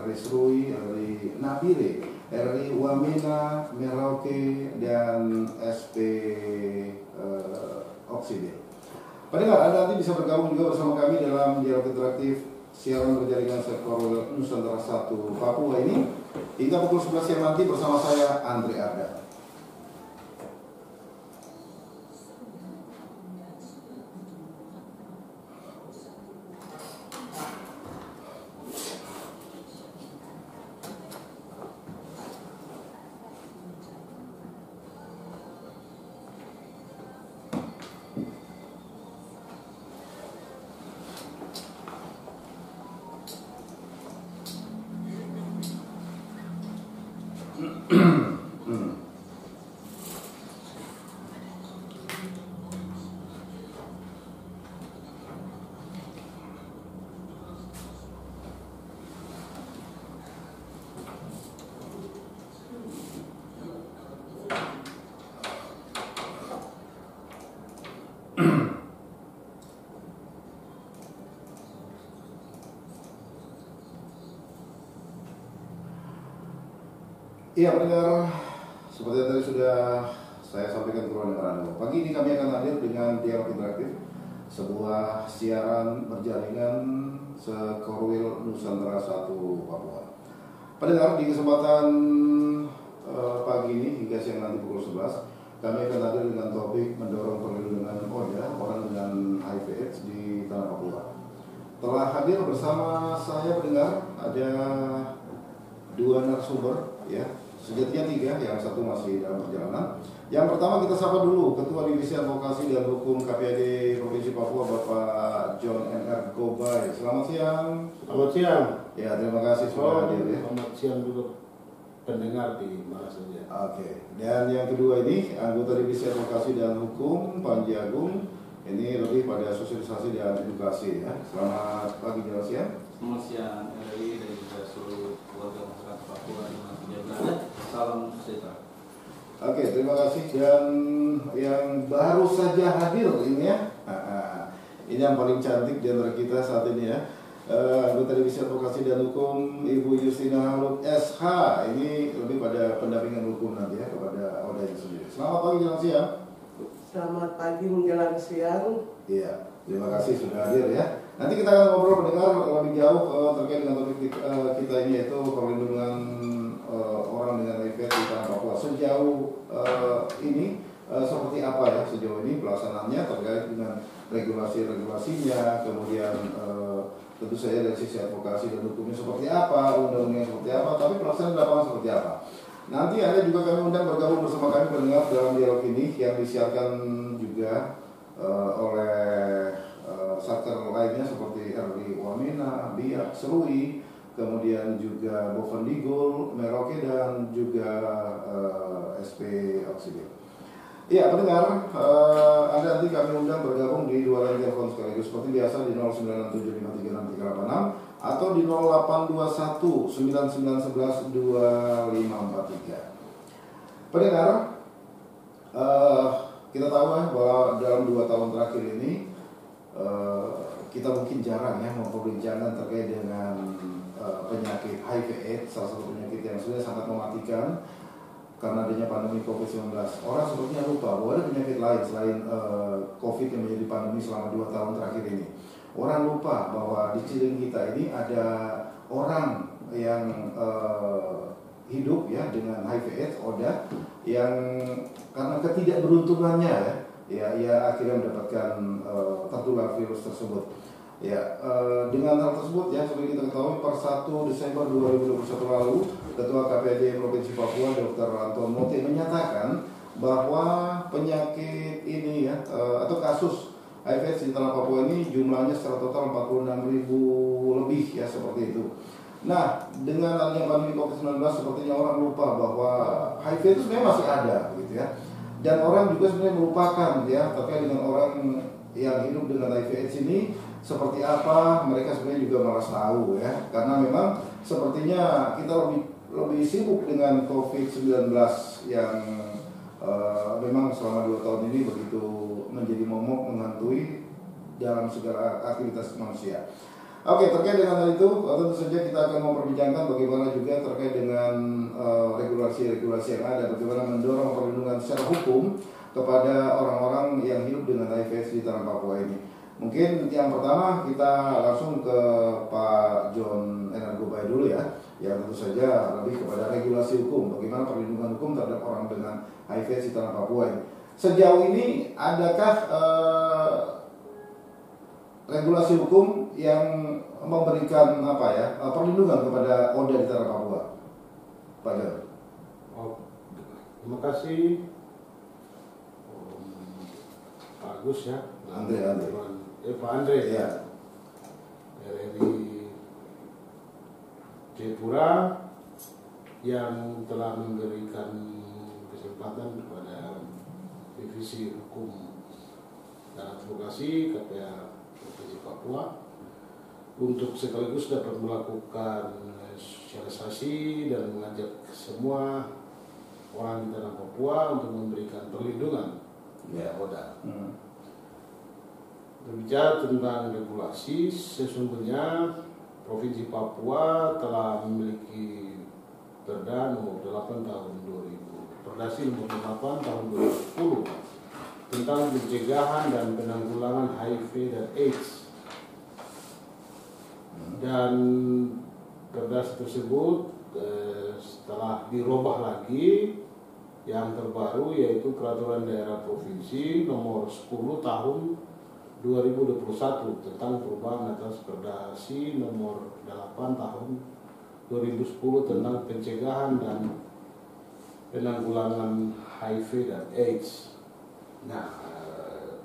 RRI Serui, RRI Nabire, RRI Wamena, Merauke, dan SP Oksibil. Pendengar, Anda nanti bisa bergabung juga bersama kami dalam dialog interaktif siaran berjaringan Sekolah Nusantara 1 Papua ini hingga pukul 11 siang nanti bersama saya, Andre Arda. Iya pendengar, seperti yang tadi sudah saya sampaikan ke ruang dengar Anda. Pagi ini kami akan hadir dengan dialog interaktif, sebuah siaran berjaringan Sekorwil Nusantara 1 Papua. Pendengar, di kesempatan pagi ini hingga siang nanti pukul 11, kami akan hadir dengan topik mendorong perlindungan ODA, orang dengan HIV/AIDS di tanah Papua. Telah hadir bersama saya pendengar ada dua narasumber, ya. Sejatinya 3, yang satu masih dalam perjalanan. Yang pertama kita sapa dulu Ketua Divisi Advokasi dan Hukum KPAD Provinsi Papua, Bapak John NR Gobay. Selamat siang. Selamat siang. Ya, terima kasih sudah hadir ya. Selamat siang juga pendengar di mana saja. Oke. Dan yang kedua ini anggota Divisi Advokasi dan Hukum Panji Agung. Ini lebih pada sosialisasi dan edukasi ya. Selamat pagi dan siang. Selamat siang RRI dan juga seluruh warga masyarakat Papua di mana saja berada. Salam sejahtera. Oke, terima kasih. Dan yang baru saja hadir ini ya, ini yang paling cantik di antara kita saat ini ya, anggota Divisi Advokasi dan Hukum Ibu Yustina Haluk SH. Ini lebih pada pendampingan hukum nanti ya kepada ODA itu sendiri. Selamat pagi dan siang. Selamat pagi menjelang siang. Iya, terima kasih sudah hadir ya. Nanti kita akan ngobrol mendengar lebih jauh terkait dengan topik kita ini, yaitu perlindungan orang dengan HIV di tanah Papua. Sejauh ini seperti apa ya sejauh ini pelaksanaannya terkait dengan regulasi-regulasinya, kemudian tentu saja dari sisi advokasi dan hukumnya seperti apa, undang-undangnya seperti apa, tapi pelaksanaan lapangan seperti apa. Nanti ada juga kami undang bergabung bersama kami mendengar dalam dialog ini yang disiarkan juga oleh satker lainnya seperti RRI Wamena, Biak, Serui, kemudian juga Bovendigul, Merauke, dan juga SP Oksibil. Iya pendengar, Anda nanti kami undang bergabung di dua line telepon sekaligus seperti biasa di 0967536386 atau di 082199112543. Pendengar, kita tahu ya bahwa dalam 2 tahun terakhir ini kita mungkin jarang ya memperbincangkan terkait dengan penyakit HIV/AIDS, salah satu penyakit yang sudah sangat mematikan karena adanya pandemi COVID-19. Orang sepertinya lupa bahwa ada penyakit lain selain COVID yang menjadi pandemi selama 2 tahun terakhir ini. Orang lupa bahwa di sekeliling kita ini ada orang yang hidup ya dengan HIV/AIDS, ODA, yang karena ketidakberuntungannya ya akhirnya mendapatkan tertular virus tersebut. Ya, dengan hal tersebut ya seperti kita ketahui per 1 Desember 2021 lalu Ketua KPAD Provinsi Papua Dr. Anton Mote menyatakan bahwa penyakit ini ya atau kasus HIV di tanah Papua ini jumlahnya secara total 46.000 lebih ya seperti itu. Nah, dengan adanya pandemi COVID-19 sepertinya orang lupa bahwa HIV itu sebenarnya masih ada gitu ya. Dan orang juga sebenarnya melupakan ya terkait dengan orang yang hidup dengan HIV/AIDS ini seperti apa, mereka sebenarnya juga malas tahu ya. Karena memang sepertinya kita lebih sibuk dengan COVID-19 yang memang selama 2 tahun ini begitu menjadi momok menghantui dalam segala aktivitas manusia. Oke, terkait dengan hal itu, tentu saja kita akan memperbincangkan bagaimana juga terkait dengan regulasi-regulasi yang ada, bagaimana mendorong perlindungan secara hukum kepada orang-orang yang hidup dengan HIV/AIDS di tanah Papua ini. Mungkin yang pertama kita langsung ke Pak John Enargobay dulu ya, yang tentu saja lebih kepada regulasi hukum, bagaimana perlindungan hukum terhadap orang dengan HIV/AIDS di tanah Papua ini. Sejauh ini adakah regulasi hukum yang memberikan perlindungan kepada ODA di tanah Papua, Pak John? Oh, terima kasih, Pak Agus ya, Pak Andre ya, dari Jayapura yang telah memberikan kesempatan kepada Divisi Hukum dan Advokasi KPA Provinsi Papua untuk sekaligus dapat melakukan sosialisasi dan mengajak semua orang di tanah Papua untuk memberikan perlindungan ya, ODA. Berbicara tentang regulasi, sesungguhnya Provinsi Papua telah memiliki Perda nomor 8 tahun 2000, Perdasi nomor 8 tahun 2010 tentang pencegahan dan penanggulangan HIV dan AIDS. Dan Perdas tersebut setelah dirubah lagi, yang terbaru yaitu Peraturan Daerah Provinsi nomor 10 tahun 2021 tentang perubahan atas Perdasi nomor 8 tahun 2010 tentang pencegahan dan penanggulangan HIV dan AIDS. Nah,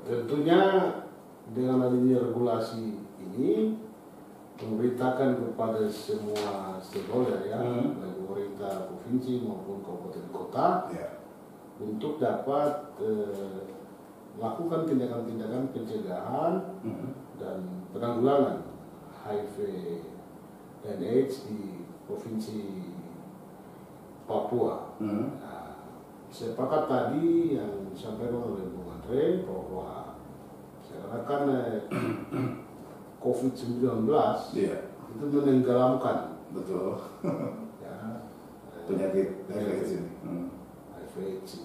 tentunya dengan adanya regulasi ini memerintahkan kepada semua stakeholder ya, baik pemerintah provinsi maupun kabupaten kota untuk dapat melakukan tindakan-tindakan pencegahan dan penanggulangan HIV dan AIDS di provinsi Papua. Nah, sepakat tadi yang disampaikan oleh Bung Andre bahwa seakan-akan COVID-19 itu menenggelamkan, betul, ya, penyakit HIV ini. HIV.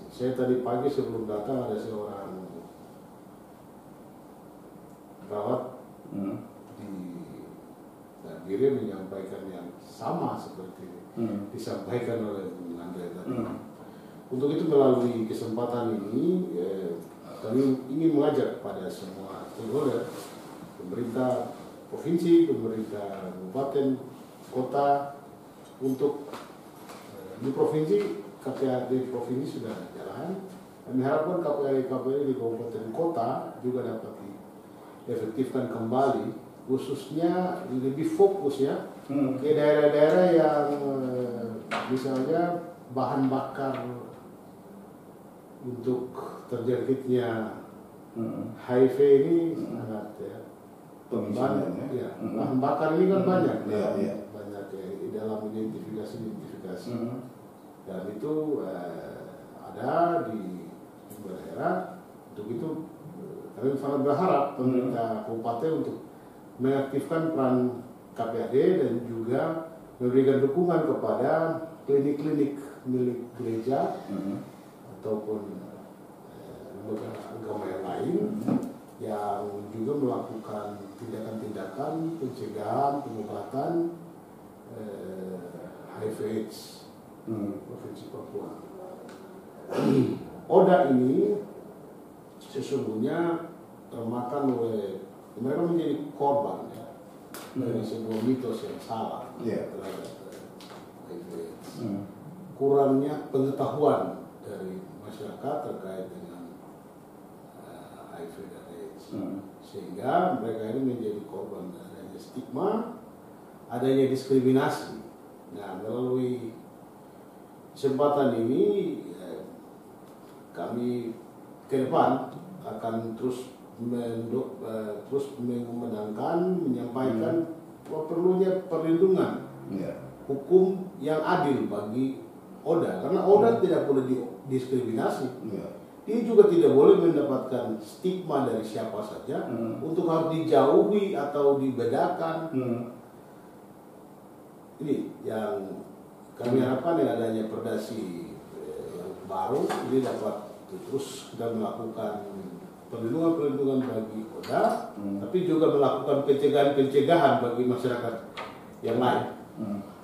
Saya tadi pagi sebelum datang ada seorang perawat di Nagiri menyampaikan yang sama seperti disampaikan oleh Bung Andre tadi. Untuk itu melalui kesempatan ini kami ingin mengajak pada semua stakeholder, pemerintah provinsi, pemerintah kabupaten, kota, untuk di provinsi KPAD provinsi sudah jalan. Kami harapkan KPAD di kabupaten kota juga dapat diefektifkan kembali, khususnya lebih fokus ya ke daerah-daerah yang misalnya bahan bakar untuk terjangkitnya HIV ini sangat ya. Bahan bakar ini kan banyak, banyak ya, dalam identifikasi, dan itu ada di beberapa daerah. Untuk itu kami sangat berharap pemerintah kabupaten untuk mengaktifkan peran KPAD dan juga memberikan dukungan kepada klinik-klinik milik gereja ataupun lembaga agama yang lain yang juga melakukan tindakan-tindakan pencegahan pengobatan HIV/AIDS Provinsi Papua. ODA ini sesungguhnya termakan oleh mereka menjadi korban ya, dari sebuah mitos yang salah terhadap HIV/AIDS. Kurangnya pengetahuan dari masyarakat terkait dengan HIV dan AIDS, sehingga mereka ini menjadi korban adanya stigma, adanya diskriminasi. Nah, melalui kesempatan ini kami ke depan akan terus mengumandangkan, menyampaikan bahwa perlunya perlindungan hukum yang adil bagi ODA, karena ODA tidak boleh didiskriminasi. dia juga tidak boleh mendapatkan stigma dari siapa saja untuk harus dijauhi atau dibedakan. Ini yang kami harapkan dengan adanya perdasi yang baru ini dapat terus kita melakukan perlindungan bagi Oda, tapi juga melakukan pencegahan bagi masyarakat yang lain.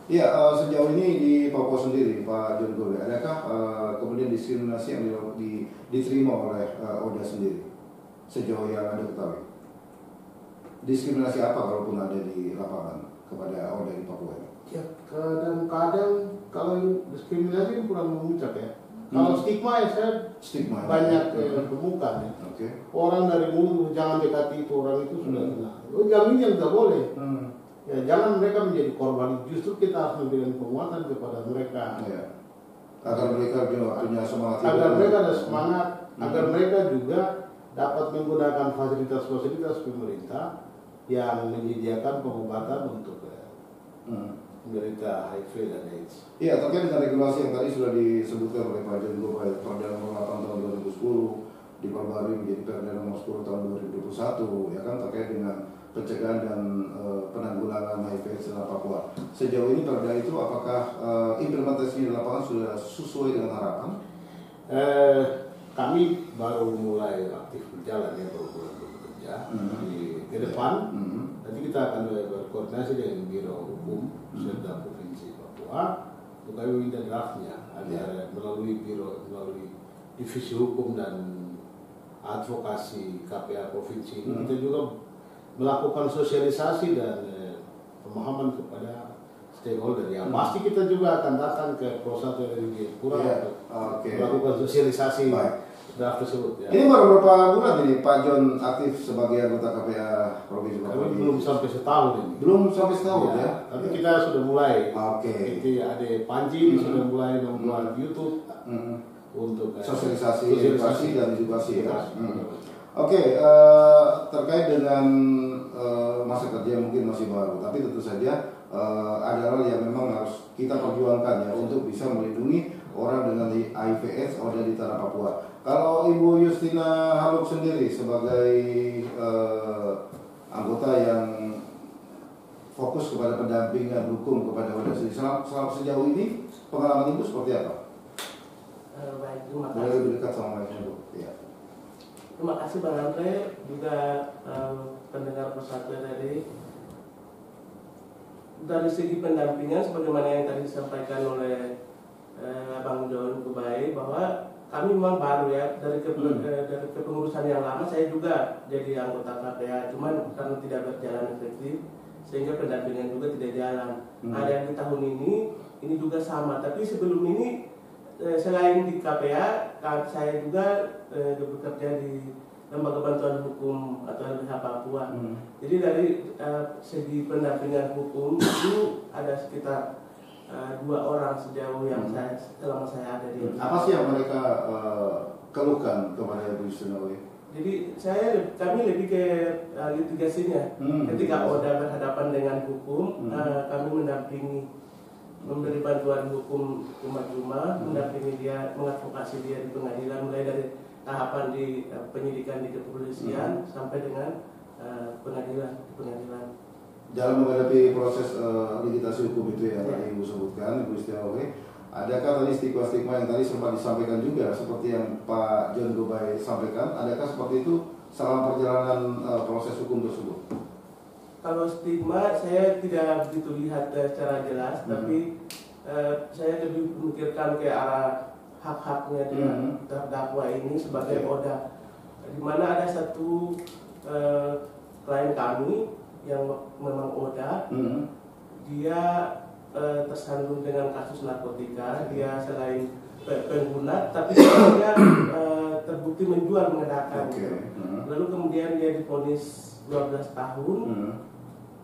Iya, sejauh ini di Papua sendiri, Pak John Gobe, adakah kemudian diskriminasi yang diterima oleh Oda sendiri sejauh yang Anda ketahui? Diskriminasi apa kalaupun ada di lapangan kepada Oda di Papua? Ya, kadang-kadang kalau diskriminasi kurang memuncak ya. Kalau stigma ya saya banyak temukan ya. Orang dari mulut jangan dekati itu, orang itu sudah kena. Jamin yang tidak boleh. Ya, jangan mereka menjadi korban. Justru kita harus memberikan penguatan kepada mereka. Ya. Agar mereka juga punya semangat. Agar mereka ada semangat. Agar mereka juga dapat menggunakan fasilitas-fasilitas pemerintah yang menyediakan pengobatan untuk menderita HIV dan AIDS. Iya, terkait dengan regulasi yang tadi sudah disebutkan oleh Pak John Gobe, Perda Nomor 8 tahun 2010 diperbarui menjadi Perda Nomor 10 tahun 2021, ya kan, terkait dengan pencegahan dan penanggulangan HIV/AIDS di Papua. Sejauh ini Perda itu apakah implementasinya di lapangan sudah sesuai dengan harapan? Kami baru mulai aktif berjalan ya, baru mulai bekerja di depan. Nanti kita akan berkoordinasi dengan Biro Hukum Serta Provinsi Papua untuk kami minta draftnya agar melalui Divisi Hukum dan Advokasi KPA Provinsi ini kita juga melakukan sosialisasi dan pemahaman kepada stakeholder. Yang pasti kita juga akan datang ke Pro1 RRI Jayapura untuk melakukan sosialisasi draft tersebut. Ya. Ini baru berapa bulan ini Pak John aktif sebagai anggota KPA Provinsi Papua? Belum sampai setahun ini. Belum sampai setahun ya? Tapi kita sudah mulai. Jadi ada Panji sudah mulai membuat YouTube untuk sosialisasi dan edukasi ya. Terkait dengan masa kerja mungkin masih baru, tapi tentu saja ada hal yang memang harus kita perjuangkan ya untuk bisa melindungi orang dengan HIV/AIDS ada di tanah Papua. Kalau Ibu Justina Haluk sendiri sebagai anggota yang fokus kepada pendampingan hukum kepada Oda sendiri, sejauh ini pengalaman Ibu seperti apa? Baik, terima kasih. Boleh lebih dekat sama Ibu. Ya. Terima kasih Bang Andre, juga pendengar Pro1 RRI. Dari segi pendampingan, sebagaimana yang tadi disampaikan oleh Abang John Gobe, bahwa kami memang baru ya dari kepengurusan yang lama. Saya juga jadi anggota KPA, cuman karena tidak berjalan efektif sehingga pendampingan juga tidak jalan. Ada yang di tahun ini juga sama. Tapi sebelum ini selain di KPA, saya juga bekerja di Lembaga Bantuan Hukum atau LBH Papua. Jadi dari segi pendampingan hukum itu ada sekitar 2 orang sejauh yang selama saya ada di. Apa sih yang mereka keluhkan kepada Ibu Justina? Jadi kami lebih ke litigasinya. Ketika Oda berhadapan dengan hukum, kami mendampingi, memberi bantuan hukum cuma-cuma, mendampingi dia, mengadvokasi dia di pengadilan, mulai dari tahapan di penyidikan di kepolisian sampai dengan pengadilan. Dalam menghadapi proses litigasi hukum itu yang tadi Ibu sebutkan, Ibu Justina, adakah tadi stigma-stigma yang tadi sempat disampaikan juga seperti yang Pak John Gobe sampaikan, adakah seperti itu selama perjalanan proses hukum tersebut? Kalau stigma saya tidak begitu lihat secara jelas, tapi saya lebih memikirkan ke arah hak-haknya dia terdakwa ini sebagai Oda, di mana ada satu klien kami yang memang Oda, dia tersandung dengan kasus narkotika. Dia selain pengguna, tapi dia terbukti menjual, mengedarkan. Lalu kemudian dia divonis 12 tahun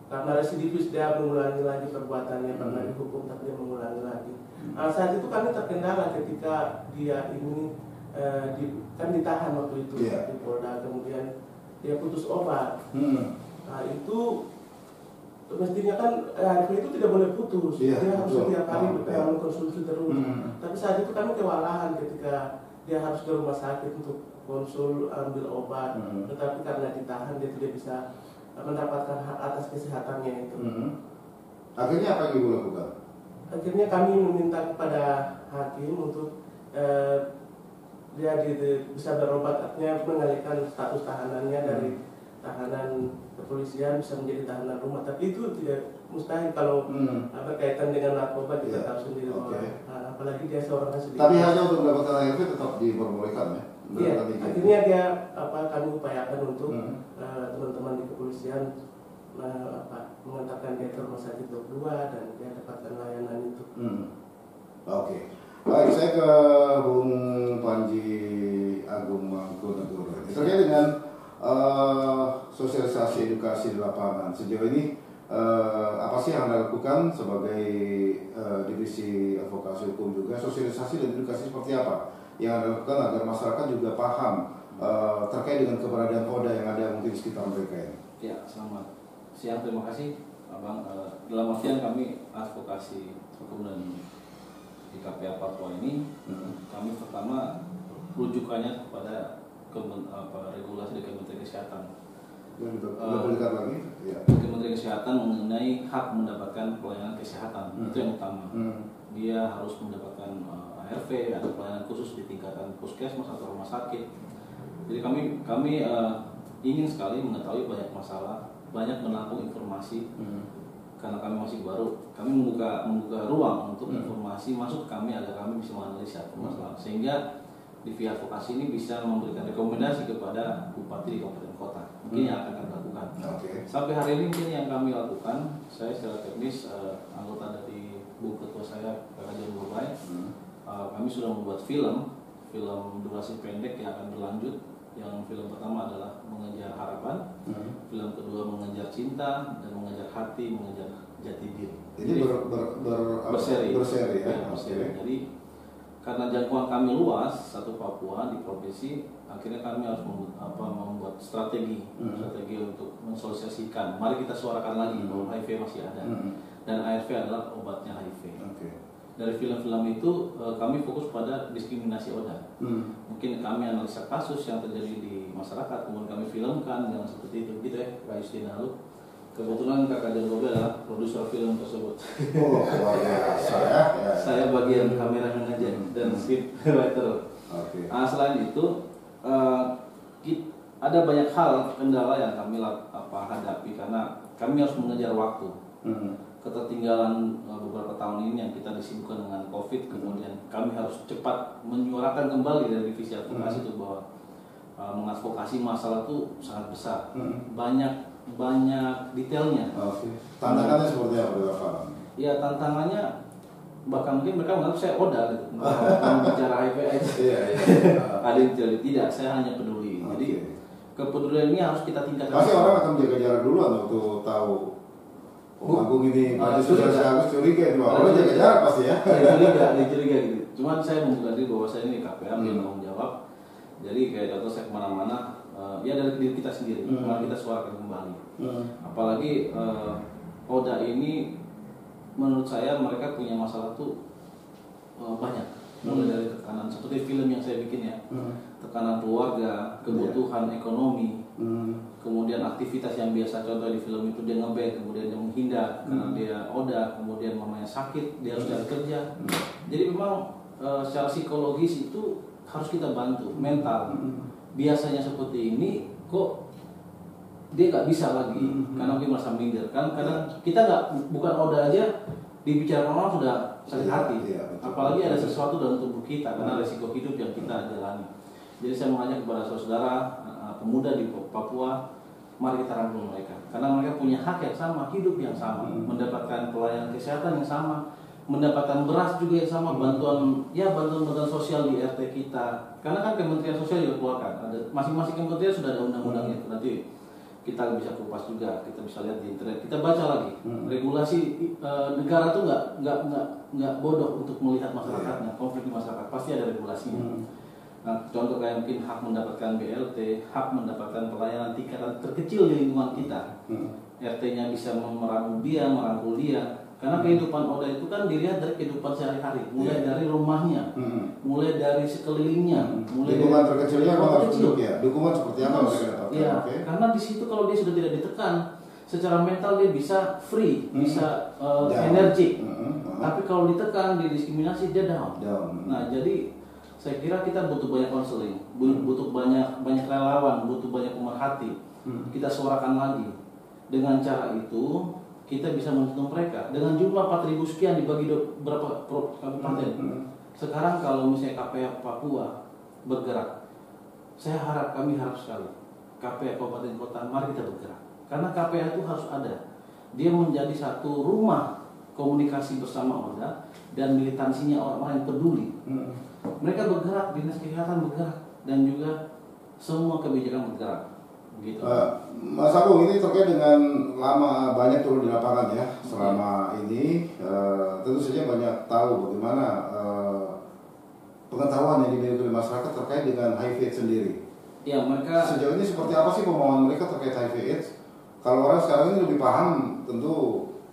karena residivis, dia mengulangi lagi perbuatannya, pernah dihukum tapi dia mengulangi lagi. Saat itu kami terkendala ketika dia ini kan ditahan waktu itu di Polda, kemudian dia putus obat. Nah itu mestinya kan HIV itu tidak boleh putus, dia harus setiap hari mengkonsumsi terus. Tapi saat itu kami kewalahan ketika dia harus ke rumah sakit untuk konsul, ambil obat, Hmm. tetapi karena ditahan dia tidak bisa mendapatkan hak atas kesehatannya itu. Akhirnya apa yang Ibu lakukan? Akhirnya kami meminta kepada hakim untuk dia bisa berobat, artinya mengalihkan status tahanannya dari tahanan kepolisian bisa menjadi tahanan rumah. Tapi itu tidak mustahil kalau berkaitan dengan narkoba, kita Iya. tahu sendiri bahwa Oke. apalagi dia seorang sedikit. Tapi hanya untuk mendapatkan ARV tetap diperbolehkan ya? Iya, Mendapatkan izin. akhirnya dia kami upayakan untuk Hmm. teman-teman di kepolisian mengantarkan dia ke rumah sakit 22 dan dia dapatkan layanan itu. Oke. Baik, saya ke Bung Panji Agung Mangkunegoro. Terkait dengan sosialisasi edukasi di lapangan sejauh ini, apa sih yang Anda lakukan sebagai divisi advokasi hukum juga, sosialisasi dan edukasi seperti apa yang Anda lakukan agar masyarakat juga paham terkait dengan keberadaan ODA yang ada mungkin di sekitar mereka ini? Ya, selamat siang, terima kasih Abang. Dalam artian kami advokasi hukum dan di KPA Papua ini, kami pertama rujukannya kepada regulasi dari Kementerian Kesehatan. Lebih lagi? Ya. Kementerian Kesehatan mengenai hak mendapatkan pelayanan kesehatan, itu yang utama. Dia harus mendapatkan ARV, ada pelayanan khusus di tingkatan puskesmas atau rumah sakit. Jadi kami ingin sekali mengetahui banyak masalah, banyak menampung informasi. Karena kami masih baru, kami membuka ruang untuk informasi masuk ke kami agar kami bisa menganalisa permasalahan, sehingga divisi advokasi ini bisa memberikan rekomendasi kepada bupati di kabupaten kota. Mungkin yang akan kami lakukan. Sampai hari ini mungkin yang kami lakukan, saya secara teknis anggota dari Bu Ketua saya Pak John Borbay, kami sudah membuat film durasi pendek yang akan berlanjut. Yang film pertama adalah Mengejar Harapan, film kedua Mengejar Cinta, dan Mengejar Hati, Mengejar Jati Diri. Ini berseri ya? Berseri. Jadi karena jangkauan kami luas, satu Papua di provinsi, akhirnya kami harus membuat strategi untuk mensosialisasikan. Mari kita suarakan lagi bahwa HIV masih ada, dan ARV adalah obatnya HIV. Dari film-film itu kami fokus pada diskriminasi ODA. Mungkin kami analisa kasus yang terjadi di masyarakat, kemudian kami filmkan, jangan seperti itu gitu ya, Pak Justina. Lalu kebetulan Kakak John Borbay adalah produser film tersebut. Oh, luar biasa ya. Saya bagian kameramen aja dan script writer. Selain itu ada banyak hal kendala yang kami hadapi karena kami harus mengejar waktu. Ketertinggalan beberapa tahun ini yang kita disibukkan dengan COVID, kemudian kami harus cepat menyuarakan kembali dari divisi advokasi itu bahwa mengadvokasi masalah itu sangat besar, banyak detailnya. Tantangannya seperti apa di lapangan? Ya, tantangannya bahkan mungkin mereka menganggap saya ODA gitu, bicara HIV/AIDS. Ada yang tidak, saya hanya peduli. Jadi kepedulian ini harus kita tingkatkan. Pasti orang akan menjaga jarak dulu untuk tahu. Agung ini pada sudah saya curiga itu, orang jaga jarak pasti ya. Curiga gitu. Cuman saya membuka diri bahwa saya ini KPA yang tanggung jawab. Jadi kayak contoh saya kemana-mana, ya dari diri kita sendiri, mari kita suarakan kembali. Apalagi ODA ini, menurut saya mereka punya masalah tuh banyak. Mulai dari tekanan seperti film yang saya bikin ya, tekanan keluarga, kebutuhan ekonomi, kemudian aktivitas yang biasa, contoh di film itu dia ngeband, kemudian dia menghindar karena dia ODA, kemudian mamanya sakit, dia harus cari kerja. Jadi memang secara psikologis itu harus kita bantu, mental. Biasanya seperti ini kok dia nggak bisa lagi karena mungkin merasa minder kan, kadang kita bukan ODA aja dibicarakan orang sudah sakit hati, apalagi ada sesuatu dalam tubuh kita karena resiko hidup yang kita jalani. Jadi saya mengajak kepada saudara pemuda di Papua, mari kita rangkul mereka karena mereka punya hak yang sama, hidup yang sama, mendapatkan pelayanan kesehatan yang sama, mendapatkan beras juga yang sama, bantuan sosial di RT kita. Karena kan Kementerian Sosial juga keluarkan, ada masing-masing kementerian sudah ada undang-undangnya. Nanti kita bisa kupas juga, kita bisa lihat di internet, kita baca lagi. Regulasi negara tuh nggak bodoh untuk melihat masyarakatnya, konflik di masyarakat pasti ada regulasinya. Nah, contoh kayak mungkin hak mendapatkan BLT, hak mendapatkan pelayanan tingkatan terkecil di lingkungan kita. RT-nya bisa merangkul dia, Karena kehidupan Oda itu kan dilihat dari kehidupan sehari-hari, mulai dari rumahnya, mulai dari sekelilingnya, mulai lingkungan dari terkecilnya kalau harus penduduk ya, dukungan seperti apa yang mereka dapatkan? Iya, Oke. karena di situ kalau dia sudah tidak ditekan, secara mental dia bisa free, bisa energik. Tapi kalau ditekan, didiskriminasi, dia down. Nah, jadi saya kira kita butuh banyak konseling, butuh banyak relawan, butuh banyak pemerhati. Kita suarakan lagi. Dengan cara itu kita bisa menyentuh mereka. Dengan jumlah 4.000 sekian dibagi berapa kabupaten. Sekarang kalau misalnya KPA Papua bergerak, kami harap sekali KPA Kabupaten Kota, mari kita bergerak. Karena KPA itu harus ada. Dia menjadi satu rumah komunikasi bersama Oda dan militansinya orang-orang yang peduli. Mereka bergerak, dinas kesehatan bergerak, dan juga semua kebijakan bergerak. Gitu. Mas Agung, ini terkait dengan lama banyak turun di lapangan ya selama ini, tentu saja banyak tahu bagaimana pengetahuan yang dimiliki oleh masyarakat terkait dengan HIV/AIDS sendiri. Ya, mereka sejauh ini seperti apa sih pemahaman mereka terkait HIV/AIDS? Kalau orang sekarang ini lebih paham tentu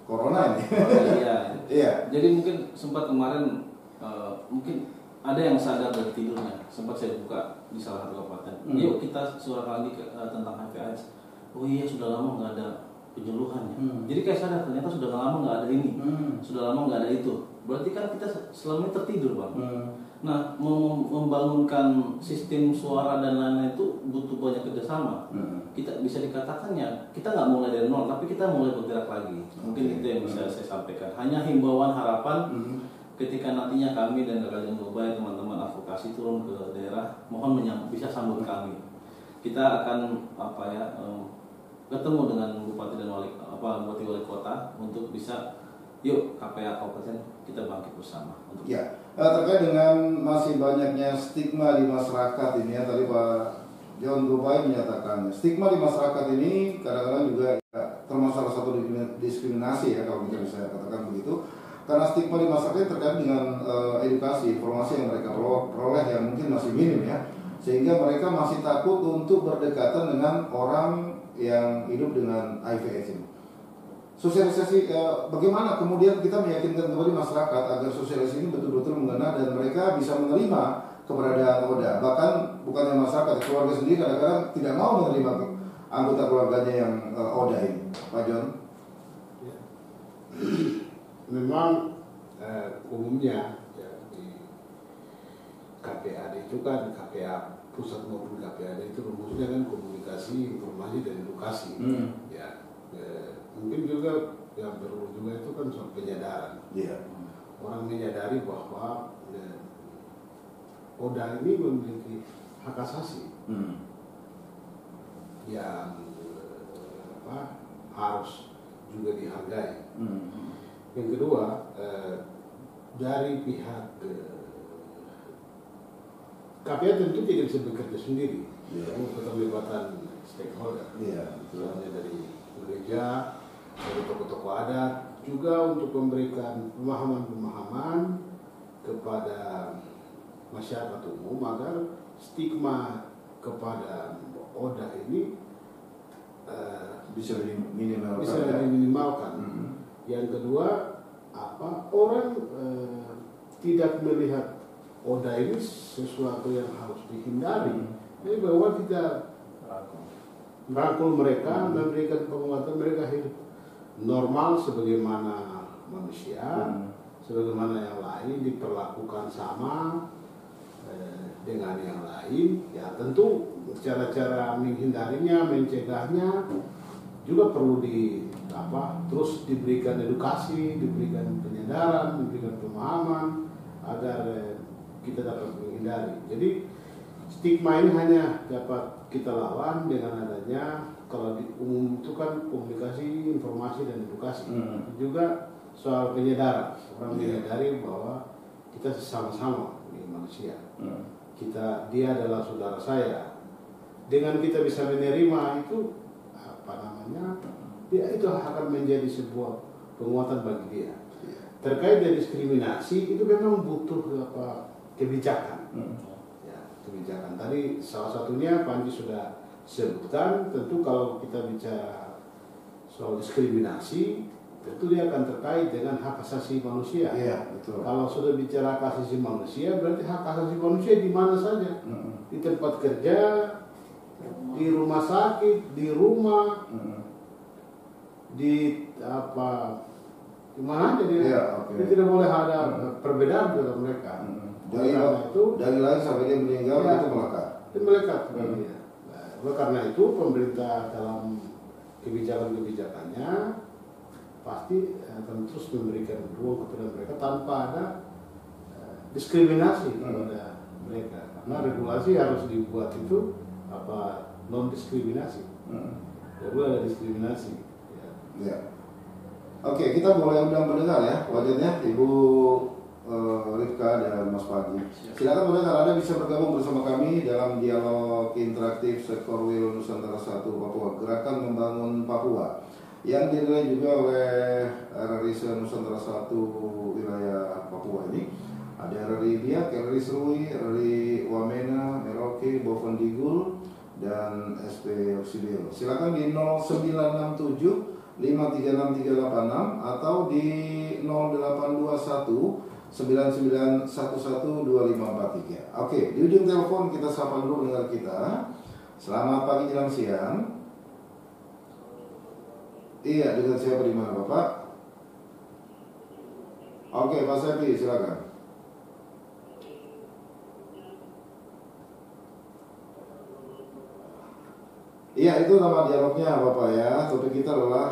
corona ini. Iya. Jadi mungkin sempat kemarin mungkin ada yang sadar dari tidurnya. Sempat saya buka di salah satu kabupaten. Yuk kita suarakan lagi tentang HIV/AIDS. Oh iya, sudah lama nggak ada penyuluhannya. Jadi kayak sadar ternyata sudah lama nggak ada ini, sudah lama nggak ada itu. Berarti kan kita selama ini tertidur, Bang. Nah, membangunkan sistem suara dan lain-lain itu butuh banyak kerjasama. Kita bisa dikatakannya kita nggak mulai dari nol, tapi kita mulai bergerak lagi. Mungkin itu yang bisa saya sampaikan. Hanya himbauan harapan ketika nantinya kami dan Kajian Global, teman-teman advokasi turun ke daerah, mohon bisa sambut kami. Kita akan ketemu dengan bupati dan bupati wali kota untuk bisa yuk KPA Kabupaten kita bangkit bersama. Ya, terkait dengan masih banyaknya stigma di masyarakat ini ya, tadi Pak John Gopai menyatakan stigma di masyarakat ini kadang-kadang juga termasuk salah satu diskriminasi ya, kalau kita bisa katakan begitu. Karena stigma di masyarakat terkait dengan edukasi, informasi yang mereka peroleh yang mungkin masih minim ya, sehingga mereka masih takut untuk berdekatan dengan orang yang hidup dengan HIV/AIDS ini. Sosialisasi, bagaimana kemudian kita meyakinkan kembali masyarakat agar sosialisasi ini betul-betul mengena dan mereka bisa menerima keberadaan Oda. Bahkan bukannya masyarakat, keluarga sendiri kadang-kadang tidak mau menerima anggota keluarganya yang Oda ini, Pak John. Ya. Memang umumnya ya, di KPAD itu kan KPA pusat maupun KPAD itu rumusnya kan komunikasi, informasi dan edukasi. Ya, mungkin juga yang perlu juga itu kan soal penyadaran. Orang menyadari bahwa Oda ini memiliki hak asasi yang harus juga dihargai. Yang kedua, dari pihak KPA tentu tidak bisa bekerja sendiri. Keterlibatan stakeholder, misalnya dari gereja, dari tokoh-tokoh adat, juga untuk memberikan pemahaman-pemahaman kepada masyarakat umum agar stigma kepada Oda ini bisa diminimalkan. Yang kedua, orang tidak melihat Oda ini sesuatu yang harus dihindari. Jadi bahwa kita merangkul mereka, memberikan penguatan mereka hidup normal sebagaimana manusia, sebagaimana yang lain, diperlakukan sama dengan yang lain. Ya tentu cara-cara menghindarinya, mencegahnya juga perlu terus diberikan edukasi, diberikan penyadaran, diberikan pemahaman agar kita dapat menghindari. Jadi stigma ini hanya dapat kita lawan dengan adanya, kalau di umum itu kan komunikasi, informasi dan edukasi. Juga soal penyadaran, orang menyadari bahwa kita sama-sama manusia. Dia adalah saudara saya. Dengan kita bisa menerima itu dia itu akan menjadi sebuah penguatan bagi dia. Terkait dengan diskriminasi itu memang butuh kebijakan. Kebijakan tadi salah satunya Panji sudah sebutkan. Tentu kalau kita bicara soal diskriminasi, tentu dia akan terkait dengan hak asasi manusia. Iya, betul. Kalau sudah bicara hak asasi manusia, berarti hak asasi manusia di mana saja, di tempat kerja, di rumah sakit, di rumah, di apa, di mana aja dia. Iya, oke. Dia tidak boleh ada perbedaan dalam mereka. Dari lahir sampai dia meninggal ya, itu melekat. Itu melekat bagi dia. Nah, oleh karena itu pemerintah dalam kebijakan-kebijakannya pasti akan terus memberikan ruang kepada mereka tanpa ada diskriminasi kepada mereka. Karena regulasi harus dibuat itu apa, non diskriminasi. Tidak boleh ada diskriminasi. Ya. Oke, kita boleh undang pendengar ya, wajahnya Ibu Rifka dan Mas Pagi. Silakan pendengar, Anda bisa bergabung bersama kami dalam dialog interaktif Sekorwil Nusantara 1 Papua, Gerakan Membangun Papua, yang dinilai juga oleh RRI Nusantara 1 wilayah Papua ini. Ada RRI Biak, RRI Serui, RRI Wamena, Merauke, Bovendigul, dan SP Oksibil. Silakan di 0967 536386 atau di 0821 99112543. Oke, di ujung telepon kita sapa dulu pendengar kita. Selamat pagi jelang siang. Iya, dengan siapa di mana Bapak? Oke, Pak Sepi, silakan. Iya, itu nama dialognya Bapak ya. Topik kita adalah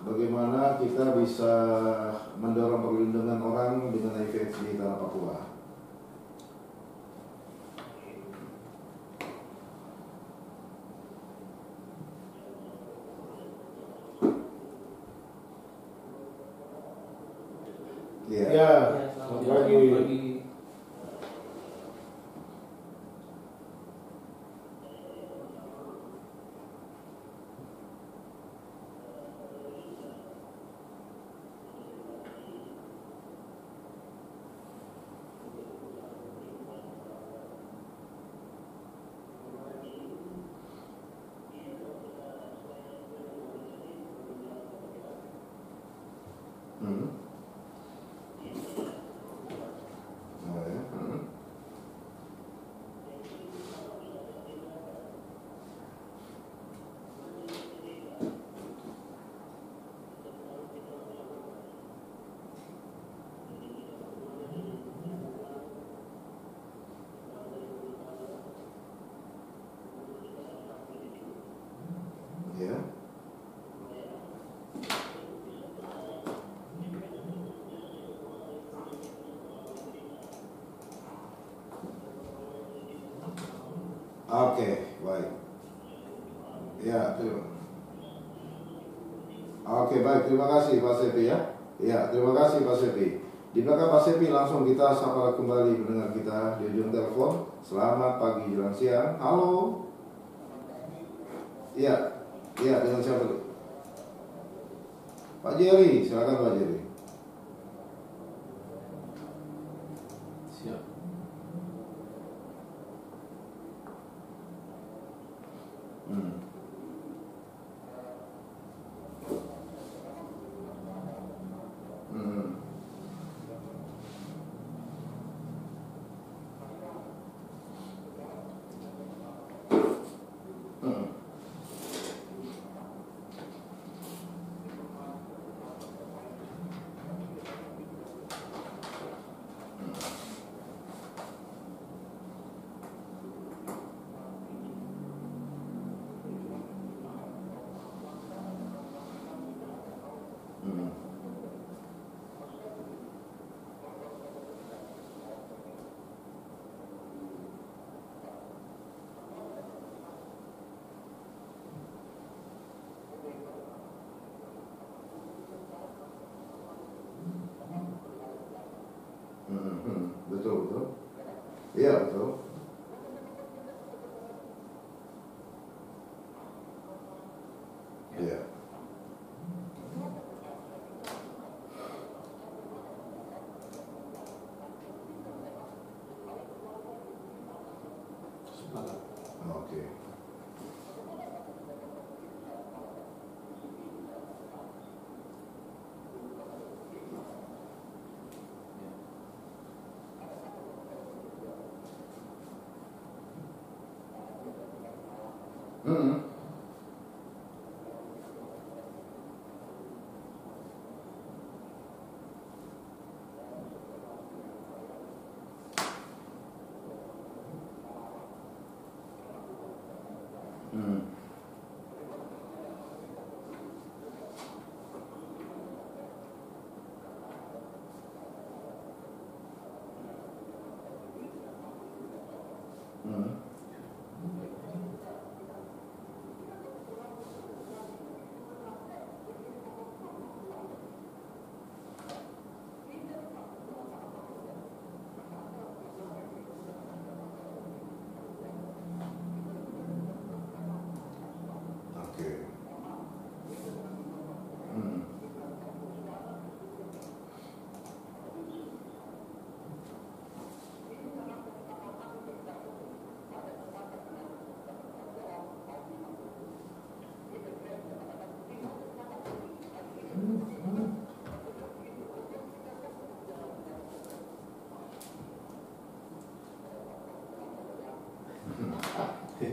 bagaimana kita bisa mendorong perlindungan orang dengan HIV di tanah Papua. Iya. Ya, Selamat pagi. pagi. Ya. Oke, baik. Ya, oke, baik. Terima kasih Pak Sepi ya. Ya, terima kasih Pak Sepi. Di belakang Pak Sepi langsung kita sapa kembali pendengar kita di ujung telepon. Selamat pagi jelang siang. Halo. Iya. Iya, dengan siapa? Pak Jerry, silakan Pak Jerry. Siap. Betul, betul. Iya, betul. Iya. Sepakat. Oke. Hmm. Hmm. Hmm. Oke. Hmm.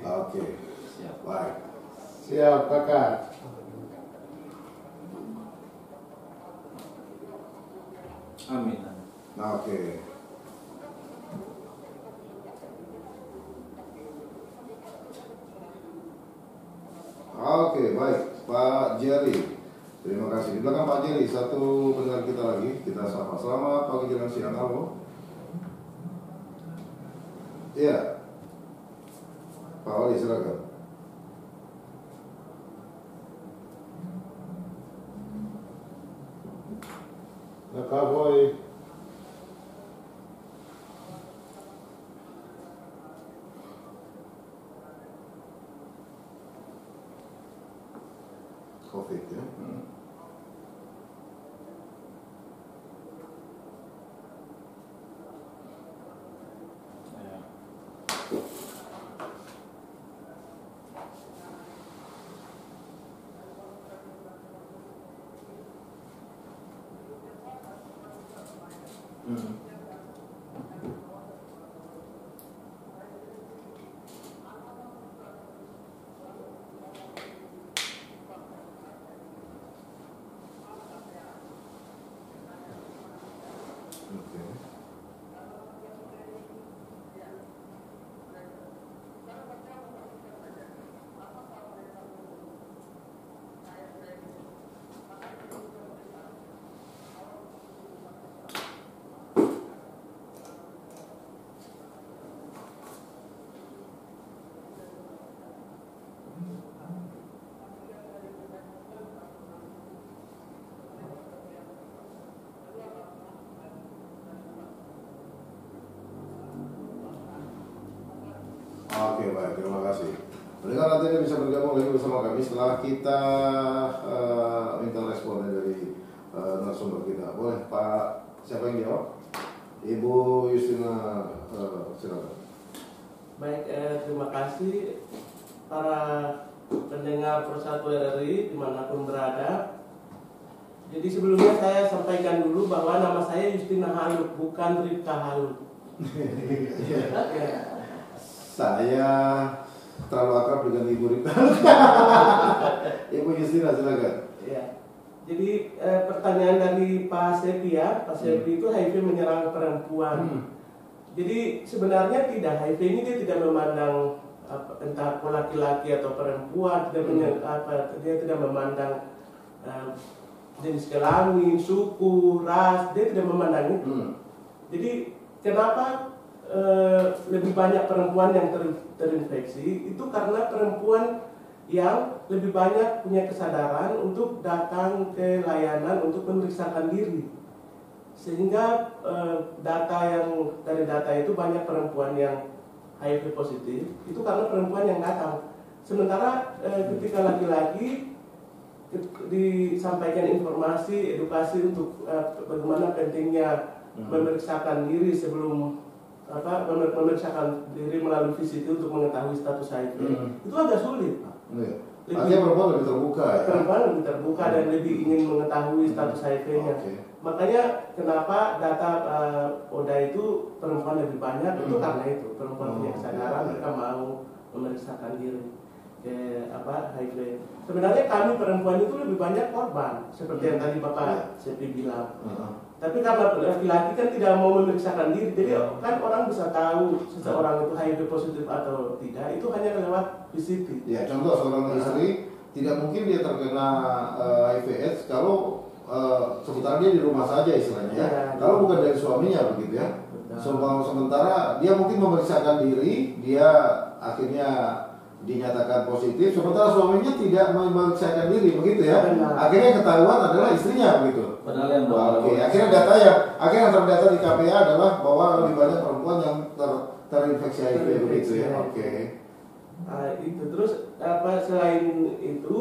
Oke. Siap. Baik. Siap kakak. Amin. Nah, oke. Oke, baik. Pak Jerry. Terima kasih. Di belakang Pak Jerry, satu pendengar kita lagi. Kita sapa. Selamat pagi, jalan siang. Halo. Iya. Pak Wali, silakan. Kakak boy. COVID ya. Hmm. Ya. Hmm. Oke. Oke, baik, terima kasih. Pendengar nantinya bisa bergabung lagi bersama kami setelah kita minta responnya dari narasumber kita. Boleh, Pak, siapa yang jawab? Ibu Yustina, silakan. Baik, terima kasih para pendengar Persatu RRI dimanapun berada. Jadi sebelumnya saya sampaikan dulu bahwa nama saya Yustina Halut, bukan Ripka Halut. Ya. Saya terlalu akrab dengan Ibu Rita. Ibu Yustina, silakan. Ya. Jadi pertanyaan dari Pak Sepi ya, Pak Sepi itu HIV menyerang perempuan. Jadi sebenarnya tidak, HIV ini dia tidak memandang entah laki-laki atau perempuan, dia tidak memandang jenis kelamin, suku, ras, dia tidak memandang itu. Jadi kenapa lebih banyak perempuan yang terinfeksi? Itu karena perempuan yang lebih banyak punya kesadaran untuk datang ke layanan untuk memeriksakan diri, sehingga dari data itu banyak perempuan yang HIV positif itu karena perempuan yang datang. Sementara ketika laki-laki disampaikan informasi, edukasi untuk bagaimana pentingnya memeriksakan diri sebelum memeriksakan diri melalui VCT untuk mengetahui status HIV, itu agak sulit. Artinya perempuan lebih terbuka ya? Perempuan lebih terbuka dan lebih ingin mengetahui status HIV-nya. Makanya kenapa data ODA itu perempuan lebih banyak, itu karena itu perempuan punya kesadaran, mereka mau memeriksakan diri. HIV. Sebenarnya kami perempuan itu lebih banyak korban, seperti yang tadi Bapak Sepi bilang. Tapi karena laki-laki kan tidak mau memeriksakan diri, jadi kan orang bisa tahu seseorang itu HIV positif atau tidak itu hanya lewat VCT. Ya, contoh seorang istri tidak mungkin dia terkena HIV/AIDS kalau sementara dia di rumah saja istilahnya ya. Kalau bukan dari suaminya begitu ya. Sementara dia mungkin memeriksakan diri, dia akhirnya dinyatakan positif, sementara suaminya tidak memeriksakan diri begitu ya. Akhirnya ketahuan adalah istrinya begitu. Padahal yang akhirnya yang terdata di KPA adalah bahwa lebih banyak perempuan yang terinfeksi HIV begitu ya. Itu terus selain itu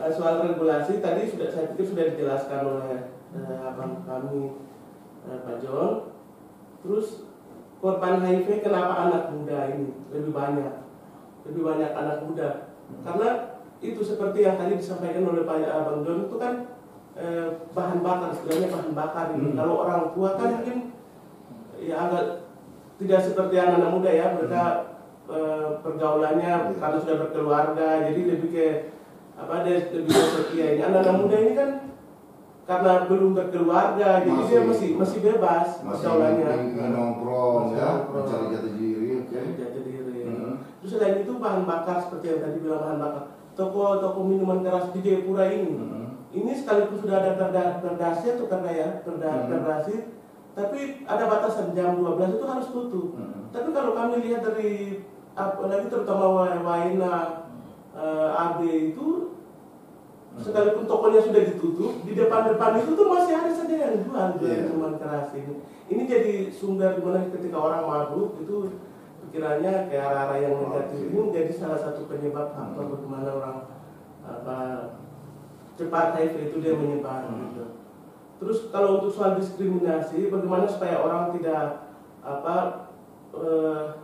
soal regulasi tadi saya pikir sudah dijelaskan oleh abang kami Pak John. Terus korban HIV kenapa anak muda ini lebih banyak anak muda? Karena itu seperti yang tadi disampaikan oleh Pak Abang John itu kan bahan bakar, sebenarnya bahan bakar ini. Kalau orang tua kan mungkin ya agak tidak seperti anak muda ya, mereka pergaulannya karena sudah berkeluarga, jadi lebih ke lebih setia ini. Anak muda ini kan karena belum berkeluarga, jadi dia masih bebas pergaulannya, nongkrong ya, mencari jati diri. Terus selain itu bahan bakar seperti yang tadi bilang bahan bakar, toko minuman keras di Jayapura ini sekalipun sudah ada perdasi atau perdasi, tapi ada batasan jam 12 itu harus tutup. Tapi kalau kami lihat dari apalagi terutama Waina AB itu, sekalipun tokonya sudah ditutup, di depan itu tuh masih ada saja yang jual minuman keras ini. Ini jadi sumber dimana ketika orang mabuk itu pikirannya ke arah-arah yang negatif. Ini menjadi salah satu penyebab faktor bagaimana orang cepat HIV itu dia menyebar. Gitu. Terus kalau untuk soal diskriminasi, bagaimana supaya orang tidak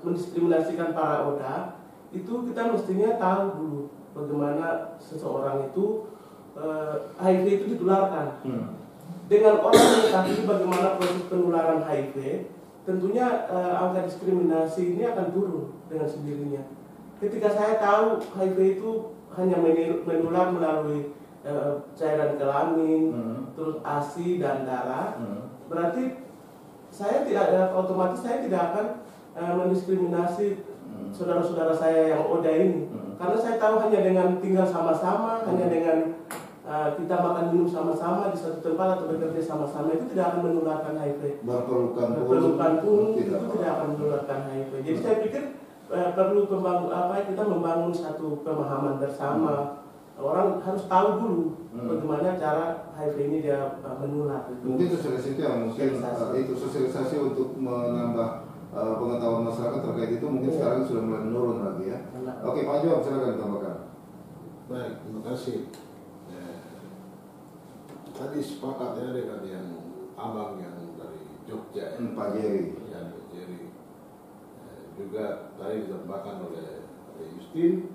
mendiskriminasikan para ODA, itu kita mestinya tahu dulu bagaimana seseorang itu HIV itu ditularkan. Dengan orang mengetahui bagaimana proses penularan HIV, tentunya angka diskriminasi ini akan turun dengan sendirinya. Ketika saya tahu HIV itu hanya menular melalui cairan kelamin, terus ASI dan darah, berarti saya otomatis saya tidak akan mendiskriminasi saudara-saudara saya yang ODA ini, karena saya tahu hanya dengan tinggal sama-sama, hanya dengan kita makan minum sama-sama di satu tempat atau bekerja sama-sama itu tidak akan menularkan HIV. Berpelukan pun itu tidak akan menularkan HIV. Jadi saya pikir perlu kita membangun satu pemahaman bersama. Orang harus tahu dulu bagaimana cara HIV ini dia menular. Mungkin sosialisasi yang itu sosialisasi untuk menambah pengetahuan masyarakat terkait itu mungkin sekarang sudah mulai menurun lagi ya. Oke, Pak Jo, silakan ditambahkan. Baik, terima kasih. Tadi sepakat ya dengan yang abang yang dari Jogja ya, Pak Jerry. Ya, Pak Jerry. Juga tadi ditambahkan oleh Justin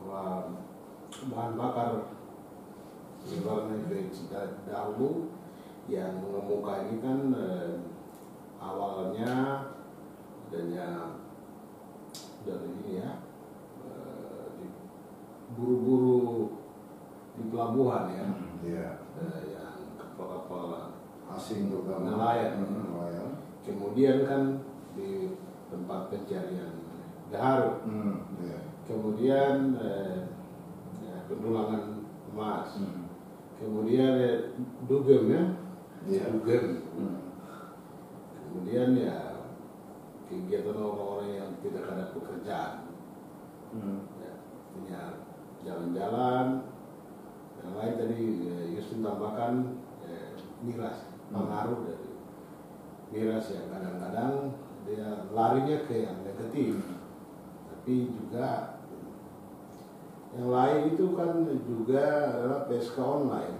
bahwa bahan bakar penyebaran HIV dahulu yang mengemuka ini kan awalnya adanya dari ini ya, buru-buru di pelabuhan ya, yang kapal-kapal asing terutama nelayan. Kemudian kan di tempat pencarian gaharu, kemudian pendulangan emas, kemudian dugem ya, dugem, kemudian ya kegiatan orang-orang yang tidak ada pekerjaan, ya, punya jalan-jalan. Yang lain tadi Justin tambahkan miras, pengaruh dari miras yang kadang-kadang dia larinya ke yang negatif, tapi juga yang lain itu kan juga adalah PSK online.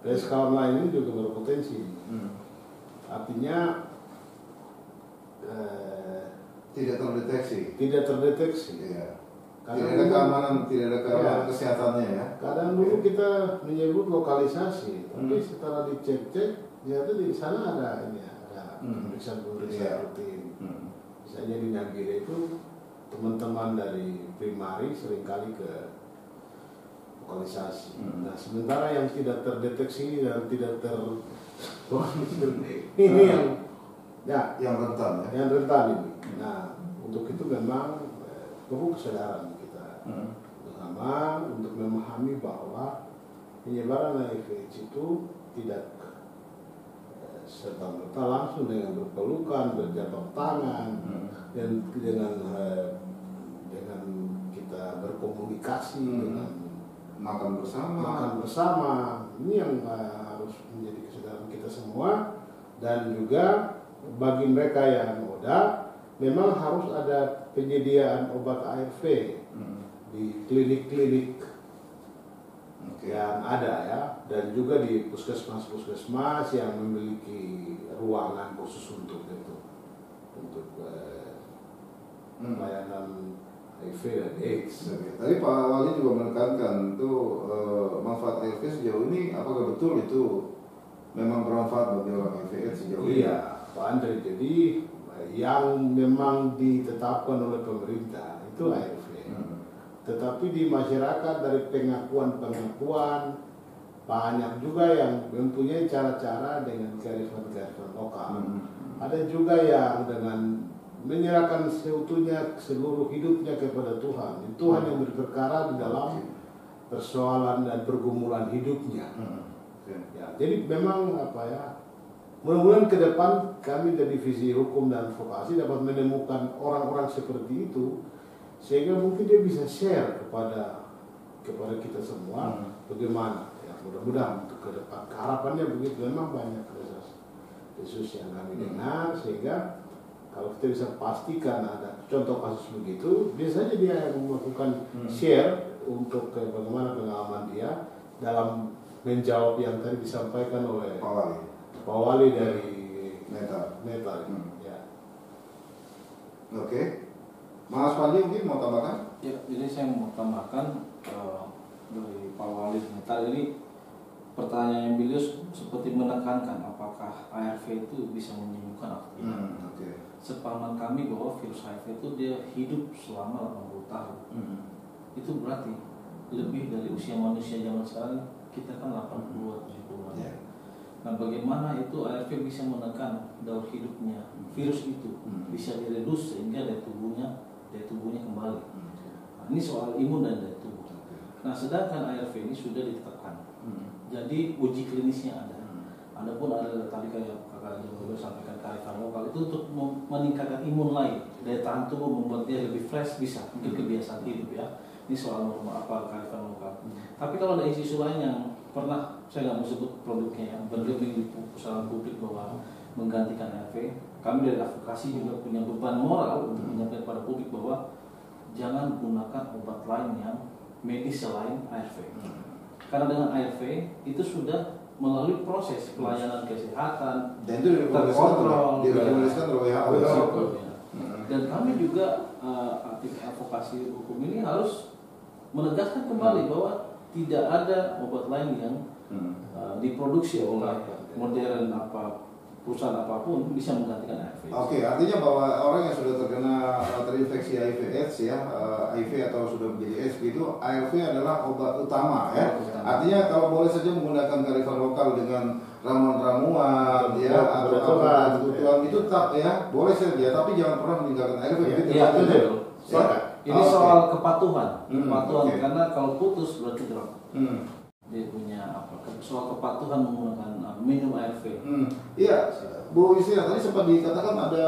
PSK online ini juga berpotensi. Artinya tidak terdeteksi. Ya. Tidak ada keamanan kesehatannya ya. Kadang dulu kita menyebut lokalisasi, tapi setelah dicek-cek, ternyata di sana ada pemeriksaan rutin. Misalnya di Nagire itu teman-teman dari primari seringkali ke lokalisasi. Nah, sementara yang tidak terdeteksi dan tidak ini yang rentan ya. yang rentan ini. Nah, untuk itu memang perlu kesadaran kita bersama untuk memahami bahwa penyebaran HIV/AIDS itu tidak serta-merta langsung dengan berpelukan, berjabat tangan, dan dengan kita berkomunikasi, dengan makan bersama. Ini yang harus menjadi kesadaran kita semua. Dan juga bagi mereka yang muda, memang harus ada penyediaan obat ARV di klinik-klinik yang ada ya, dan juga di puskesmas yang memiliki ruangan khusus untuk itu, untuk pelayanan HIV dan AIDS. Tadi Pak Wali juga menekankan itu manfaat ARV sejauh ini apakah betul itu memang bermanfaat bagi orang HIV/AIDS sejauh ini? Iya, Pak Andre. Jadi yang memang ditetapkan oleh pemerintah itu ARV. Tetapi di masyarakat dari pengakuan banyak juga yang mempunyai cara-cara dengan kearifan-kearifan lokal. Ada juga yang dengan menyerahkan seutuhnya seluruh hidupnya kepada Tuhan. Tuhan yang berperkara di dalam persoalan dan pergumulan hidupnya. Ya, jadi memang mudah-mudahan ke depan kami dari Divisi Hukum dan Advokasi dapat menemukan orang-orang seperti itu, sehingga mungkin dia bisa share kepada kita semua bagaimana. Ya, mudah-mudahan untuk ke depan. Harapannya begitu. Memang banyak kasus yang kami dengar, sehingga kalau kita bisa pastikan ada contoh kasus begitu, biasanya dia yang melakukan share untuk bagaimana pengalaman dia dalam menjawab yang tadi disampaikan oleh Pak Wali dari Neta. Ya. Oke. Mas Fadli mungkin mau tambahkan? Ya, jadi saya mau tambahkan dari Pak Wali Neta ini, pertanyaan yang beliau seperti menekankan apakah ARV itu bisa menyembuhkan atau tidak. Sepemahaman kami bahwa virus HIV itu dia hidup selama 80 tahun. Itu berarti lebih dari usia manusia zaman sekarang, kita kan 80-70 an. Nah, bagaimana itu ARV bisa menekan daur hidupnya virus itu, bisa diredus sehingga daya tubuhnya kembali. Nah, ini soal imun dan daya tubuh. Nah, sedangkan ARV ini sudah ditetapkan. Jadi uji klinisnya ada. Adapun ada tadi kayak kakak juga sampaikan kearifan lokal itu untuk meningkatkan imun lain, daya tahan tubuh, membuat dia lebih fresh, bisa mungkin kebiasaan hidup ya. Ini soal norma kearifan lokal. Tapi kalau ada isu lain yang pernah saya nggak mau sebut produknya yang bergeming di pusat publik bahwa menggantikan ARV, kami dari advokasi juga punya beban moral untuk menyampaikan pada publik bahwa jangan gunakan obat lain yang medis selain ARV. Karena dengan ARV itu sudah melalui proses pelayanan kesehatan dan itu terkontrol, direkomendasikan oleh WHO. Dan kami juga aktif advokasi hukum ini harus menegaskan kembali bahwa tidak ada obat lain yang diproduksi oleh modern perusahaan apapun bisa menggantikan ARV. Oke, artinya bahwa orang yang sudah terkena terinfeksi HIV/AIDS ya, HIV atau sudah menjadi AIDS itu, ARV adalah obat utama ya. Artinya kalau boleh saja menggunakan kearifan lokal dengan ramuan-ramuan ya atau kebutuhan itu tetap ya boleh saja, tapi jangan pernah meninggalkan ARV. Iya, betul. Ini soal kepatuhan, karena kalau putus berarti drop. Dia punya soal kepatuhan menggunakan minum ARV. Iya, Bu Yusrina tadi sempat dikatakan ada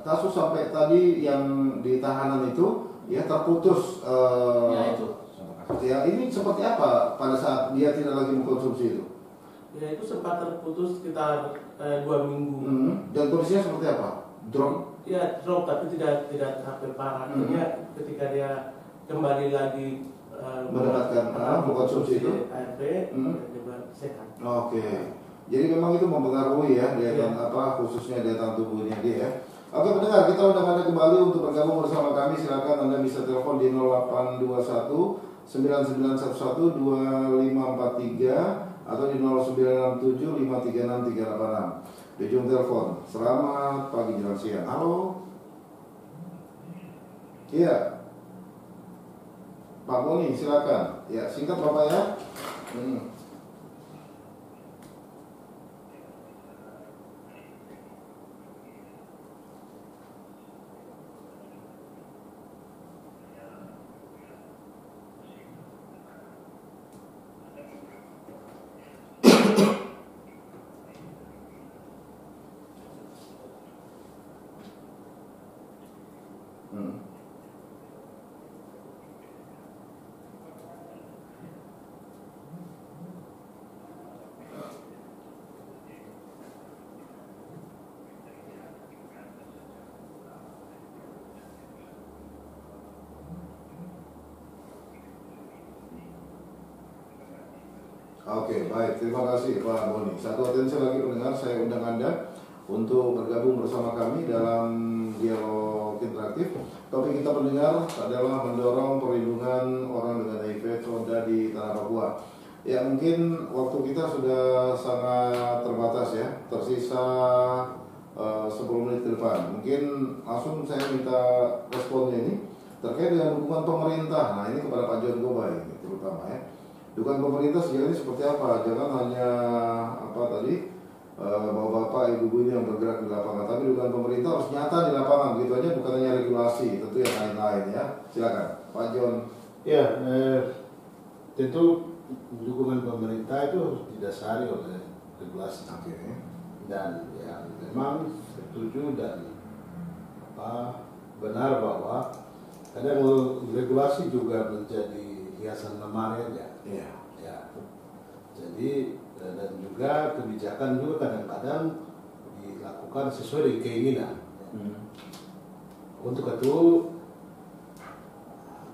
kasus sampai tadi yang di tahanan itu ya terputus. Ya itu. Ya ini seperti apa pada saat dia tidak lagi mengkonsumsi itu? Ya itu sempat terputus sekitar 2 minggu. Dan kondisinya seperti apa? Drop? Ya drop, tapi tidak sampai parah. Akhirnya ketika dia kembali lagi mendapatkan mengkonsumsi itu ARV, dia sehat. Oke. Jadi memang itu mempengaruhi ya daya tahan khususnya daya tahan tubuhnya dia ya. Oke pendengar, kita sudah ada kembali untuk bergabung bersama kami. Silakan Anda bisa telepon di 0821 9911 2543 atau di 0967 536 386. Di ujung telepon. Selamat pagi jelang siang. Halo. Iya, Pak Boni silakan. Ya singkat Bapak ya. Oke, baik. Terima kasih Pak Boni. Satu atensi lagi pendengar, saya undang Anda untuk bergabung bersama kami dalam dialog interaktif. Topik kita pendengar adalah mendorong perlindungan orang dengan HIV SODA di Tanah Papua. Ya, mungkin waktu kita sudah sangat terbatas ya, tersisa 10 menit ke depan. Mungkin langsung saya minta responnya ini terkait dengan dukungan pemerintah. Nah, ini kepada Pak John Gobay ini terutama ya. Dukungan pemerintah sejauh ini seperti apa? Jangan hanya bapak-bapak, ibu-ibu ini yang bergerak di lapangan, tapi dukungan pemerintah harus nyata di lapangan, gitu aja, bukan hanya regulasi, tentu yang lain-lain ya. Silakan, Pak John. Ya, tentu dukungan pemerintah itu harus didasari oleh regulasi. Dan ya memang setuju dan benar bahwa kadang regulasi juga menjadi hiasan lemari aja. Iya. Ya. Jadi dan juga kebijakan juga kadang-kadang dilakukan sesuai dengan keinginan. Untuk itu,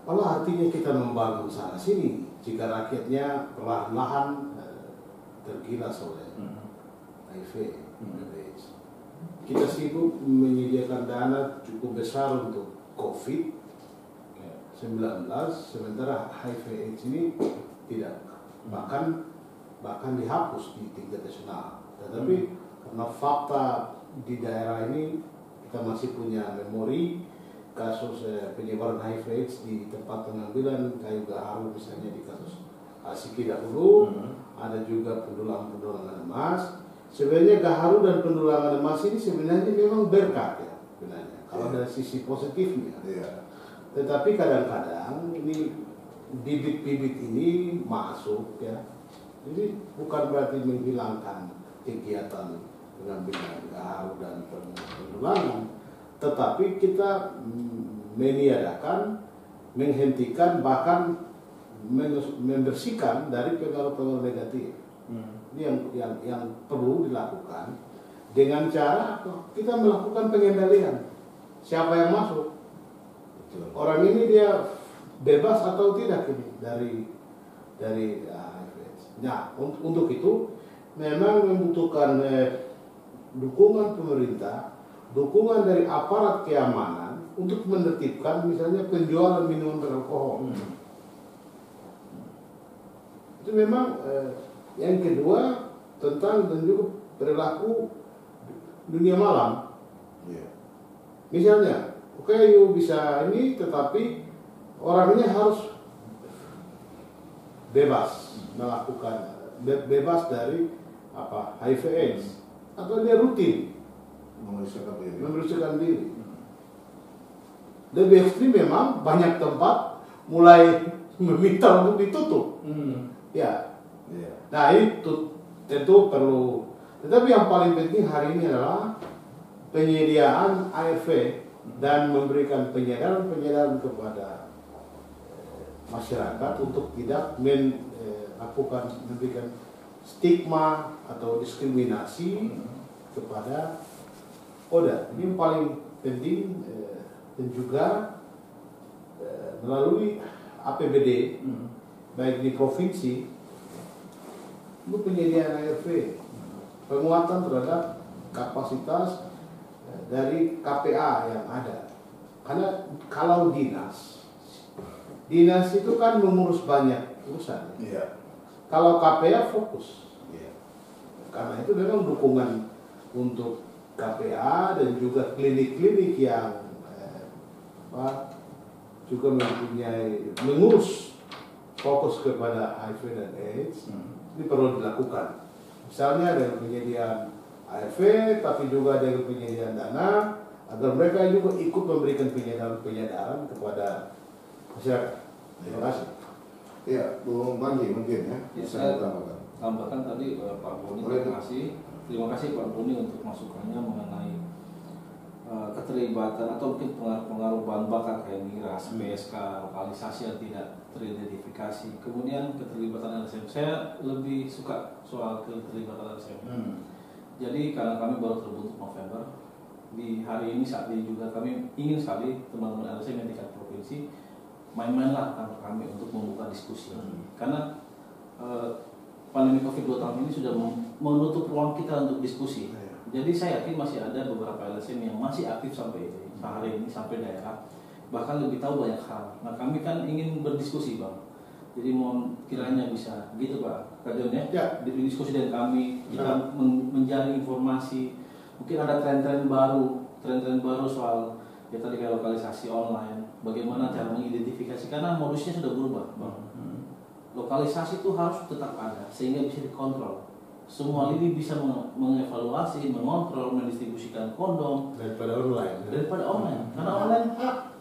apa artinya kita membangun sana sini jika rakyatnya perlahan-lahan tergilas oleh HIV, AIDS. Kita sibuk menyediakan dana cukup besar untuk COVID-19, sementara HIV AIDS ini tidak, bahkan dihapus di tingkat nasional. Tetapi karena fakta di daerah ini kita masih punya memori kasus penyebaran HIV AIDS di tempat pengambilan kayu gaharu, misalnya di kasus Asiki dahulu, ada juga pendulangan emas. Sebenarnya gaharu dan pendulangan emas ini sebenarnya memang berkat ya, sebenarnya kalau dari sisi positifnya. Tetapi kadang-kadang ini bibit-bibit ini masuk ya, jadi bukan berarti menghilangkan kegiatan pengambilan gaharu dan pendulangan, tetapi kita meniadakan, menghentikan, bahkan membersihkan dari pengaruh-pengaruh negatif. Ini yang perlu dilakukan dengan cara kita melakukan pengendalian siapa yang masuk. Orang ini dia bebas atau tidak ini dari HIV. Nah, untuk itu memang membutuhkan dukungan pemerintah, dukungan dari aparat keamanan untuk menertibkan misalnya penjualan minuman beralkohol. Itu memang yang kedua tentang dan juga perilaku dunia malam. Misalnya, oke, you bisa ini, tetapi orangnya harus bebas melakukan, bebas dari HIV/AIDS, atau dia rutin memeriksakan diri. Lebih ekstrim memang banyak tempat mulai meminta untuk ditutup. Ya. Nah, itu tentu perlu. Tetapi yang paling penting hari ini adalah penyediaan ARV dan memberikan penyadaran kepada masyarakat untuk tidak memberikan stigma atau diskriminasi kepada ODA. Ini yang paling penting, dan juga melalui APBD baik di provinsi untuk penyediaan ARV, penguatan terhadap kapasitas dari KPA yang ada. Karena kalau dinas itu kan mengurus banyak urusan. Kalau KPA fokus. Karena itu memang dukungan untuk KPA dan juga klinik-klinik yang juga mempunyai mengurus fokus kepada HIV dan AIDS, ini perlu dilakukan. Misalnya dengan penyediaan ARV, tapi juga dengan penyediaan dana, agar mereka juga ikut memberikan penyadaran kepada masyarakat. Terima kasih. Ya, Bung Panji mungkin ya, Ya, bisa saya ditambahkan. tambahkan tadi Pak Boni, terima kasih Pak Boni untuk masukannya mengenai keterlibatan atau mungkin pengaruh-pengaruh bahan bakar kayak miras, PSK, lokalisasi yang tidak teridentifikasi. Kemudian keterlibatan LSM, saya lebih suka soal keterlibatan LSM. Jadi karena kami baru terbentuk November, di hari ini saat ini juga kami ingin sekali teman-teman LSM yang tingkat provinsi main-mainlah kantor kami untuk membuka diskusi. Karena pandemi COVID 2 tahun ini sudah menutup ruang kita untuk diskusi. Jadi saya yakin masih ada beberapa LSM yang masih aktif sampai hari ini, sampai daerah, bahkan lebih tahu banyak hal. Nah kami kan ingin berdiskusi Bang. Jadi mohon kiranya bisa gitu Pak Kajon ya, diskusi dengan kami, kita mencari informasi. Mungkin ada tren-tren baru soal ya tadi kayak lokalisasi online, bagaimana cara mengidentifikasi, karena modusnya sudah berubah Bang. Lokalisasi itu harus tetap ada sehingga bisa dikontrol. Semua ini bisa mengevaluasi, mengontrol, mendistribusikan kondom Daripada online. Karena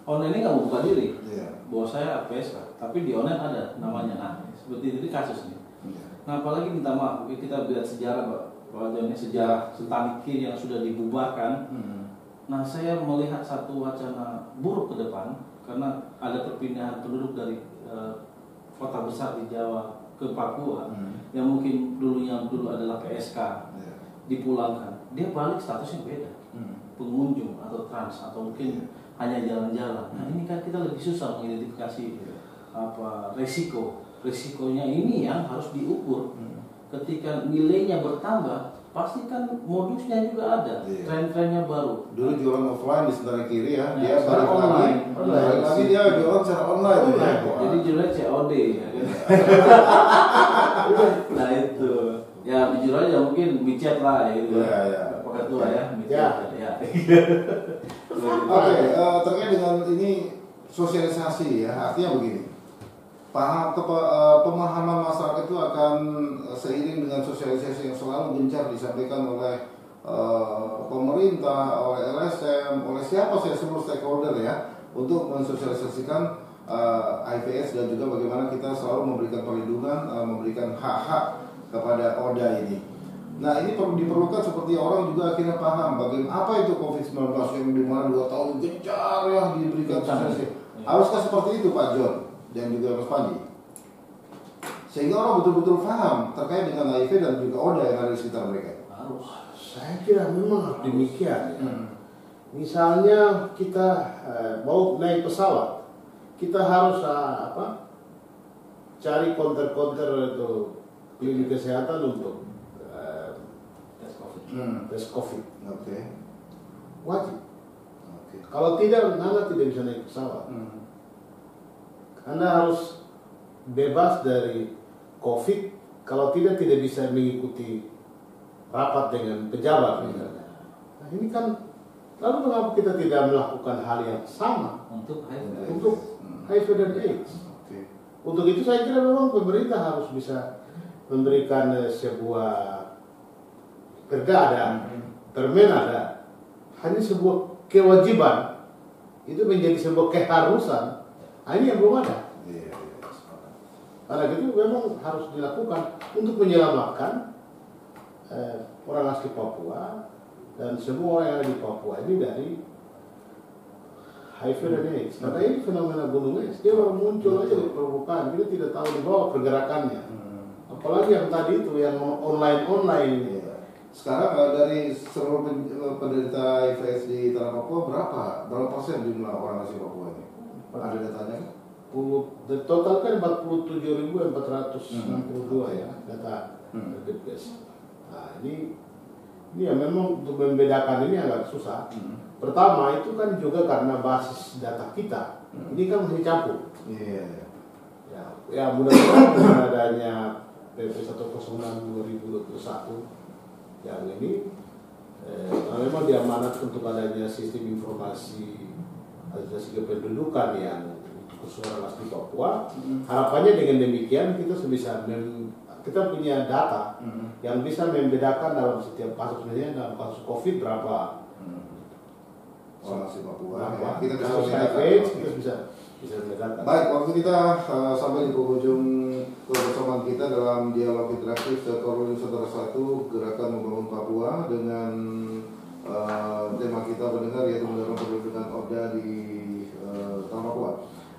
online ini nggak mau buka diri. Bahwa saya PSK, tapi di online ada namanya. Nah, seperti itu kasus nih. Nah, apalagi minta maaf, kita lihat sejarah Pak Joni, sejarah Sentanikir yang sudah dibubarkan. Nah, saya melihat satu wacana buruk ke depan karena ada perpindahan penduduk dari kota besar di Jawa ke Papua yang mungkin dulu adalah PSK dipulangkan, dia balik statusnya beda, pengunjung atau trans atau mungkin hanya jalan-jalan. Nah ini kan kita lebih susah mengidentifikasi resikonya ini yang harus diukur. Ketika nilainya bertambah, pasti kan modusnya juga ada, tren-trennya baru. Dulu jualan offline di sebelah kiri ya, dia sekarang balik lagi dia jualan secara online. Jadi jualnya COD ya kan? Nah itu ya jujur aja mungkin micet lah gitu. Pakai tua ya micet ya. Oke, terkait dengan ini sosialisasi ya, artinya begini. Pemahaman masyarakat itu akan seiring dengan sosialisasi yang selalu gencar disampaikan oleh pemerintah, oleh LSM, oleh siapa saya seluruh stakeholder ya, untuk mensosialisasikan HIV/AIDS dan juga bagaimana kita selalu memberikan perlindungan, memberikan hak-hak kepada ODA ini. Nah ini perlu diperlukan seperti orang juga akhirnya paham bagaimana apa itu COVID-19 yang dimana 2 tahun gencar ya diberikan sosialisasi. Haruskah seperti itu Pak John dan juga Mas Panji? Sehingga orang betul-betul paham terkait dengan HIV dan juga ODA yang ada di sekitar mereka. Harus. Saya kira memang demikian ya. Misalnya kita mau naik pesawat, kita harus cari konter-konter itu klinik kesehatan untuk tes COVID. Wajib. Kalau tidak, Anda tidak bisa naik pesawat. Anda harus bebas dari COVID. Kalau tidak bisa mengikuti rapat dengan pejabat misalnya. Nah ini kan, lalu mengapa kita tidak melakukan hal yang sama untuk HIV dan AIDS? Untuk itu saya kira memang pemerintah harus bisa memberikan sebuah perda ada, permen ada, hanya sebuah kewajiban itu menjadi sebuah keharusan. Nah, ini yang belum ada. Karena itu memang harus dilakukan untuk menyelamatkan orang asli Papua dan semua yang ada di Papua ini dari HIV dan AIDS. Karena ini fenomena gunung es, dia baru muncul aja di permukaan, kita tidak tahu di bawah pergerakannya. Apalagi yang tadi itu yang online. Sekarang dari seluruh penderita HIV/AIDS di tanah Papua berapa persen jumlah orang asli Papua ini? Ada datanya kan? Total kan 47.462 ya data Depkes. Nah ini ya memang untuk membedakan ini agak susah. Pertama itu kan juga karena basis data kita ini kan masih campur. Ya mudah-mudahan dengan adanya PP 106 2021 yang ini memang diamanatkan untuk adanya sistem informasi administrasi kependudukan yang Suara Lasti Papua. Harapannya dengan demikian kita punya data yang bisa membedakan dalam setiap kasus, misalnya dalam kasus COVID berapa Suara Lasti Papua. berapa Kita bisa kasus membedakan. HIV, kita bisa membedakan. Baik, waktu kita sampai di penghujung kebersamaan kita dalam dialog interaktif Korum Saudara Satu Gerakan Membangun Papua dengan tema kita mendengar yaitu mendorong perlindungan ODA di Tanah Papua.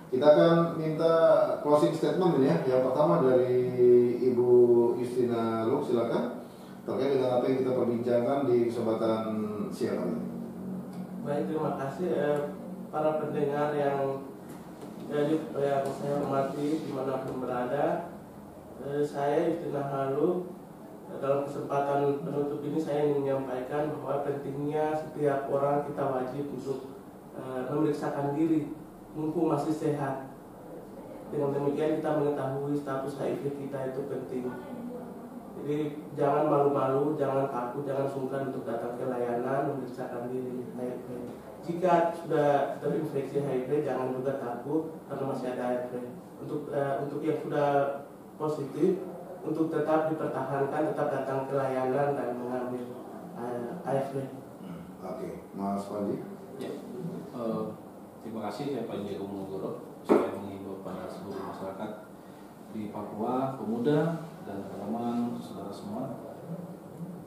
Kita akan minta closing statement ini ya. Yang pertama dari Ibu Justina Luk, silakan terkait dengan apa yang kita perbincangkan di kesempatan siang ini. Baik, terima kasih para pendengar yang saya hormati dimanapun berada. Saya Justina Haluk, dalam kesempatan penutup ini saya ingin menyampaikan bahwa pentingnya setiap orang kita wajib untuk memeriksakan diri mumpung masih sehat. Dengan demikian kita mengetahui status HIV kita itu penting. Jadi jangan malu-malu, jangan takut, jangan sungkan untuk datang ke layanan memeriksakan diri HIV. Jika sudah terinfeksi HIV, jangan juga takut karena masih ada HIV. Untuk yang sudah positif, untuk tetap dipertahankan, tetap datang ke layanan dan mengambil HIV. Oke, Mas Panji. Ya. Terima kasih ya Pak Jero Monogoro. Saya mengimbau pada seluruh masyarakat di Papua, pemuda dan teman-teman saudara semua,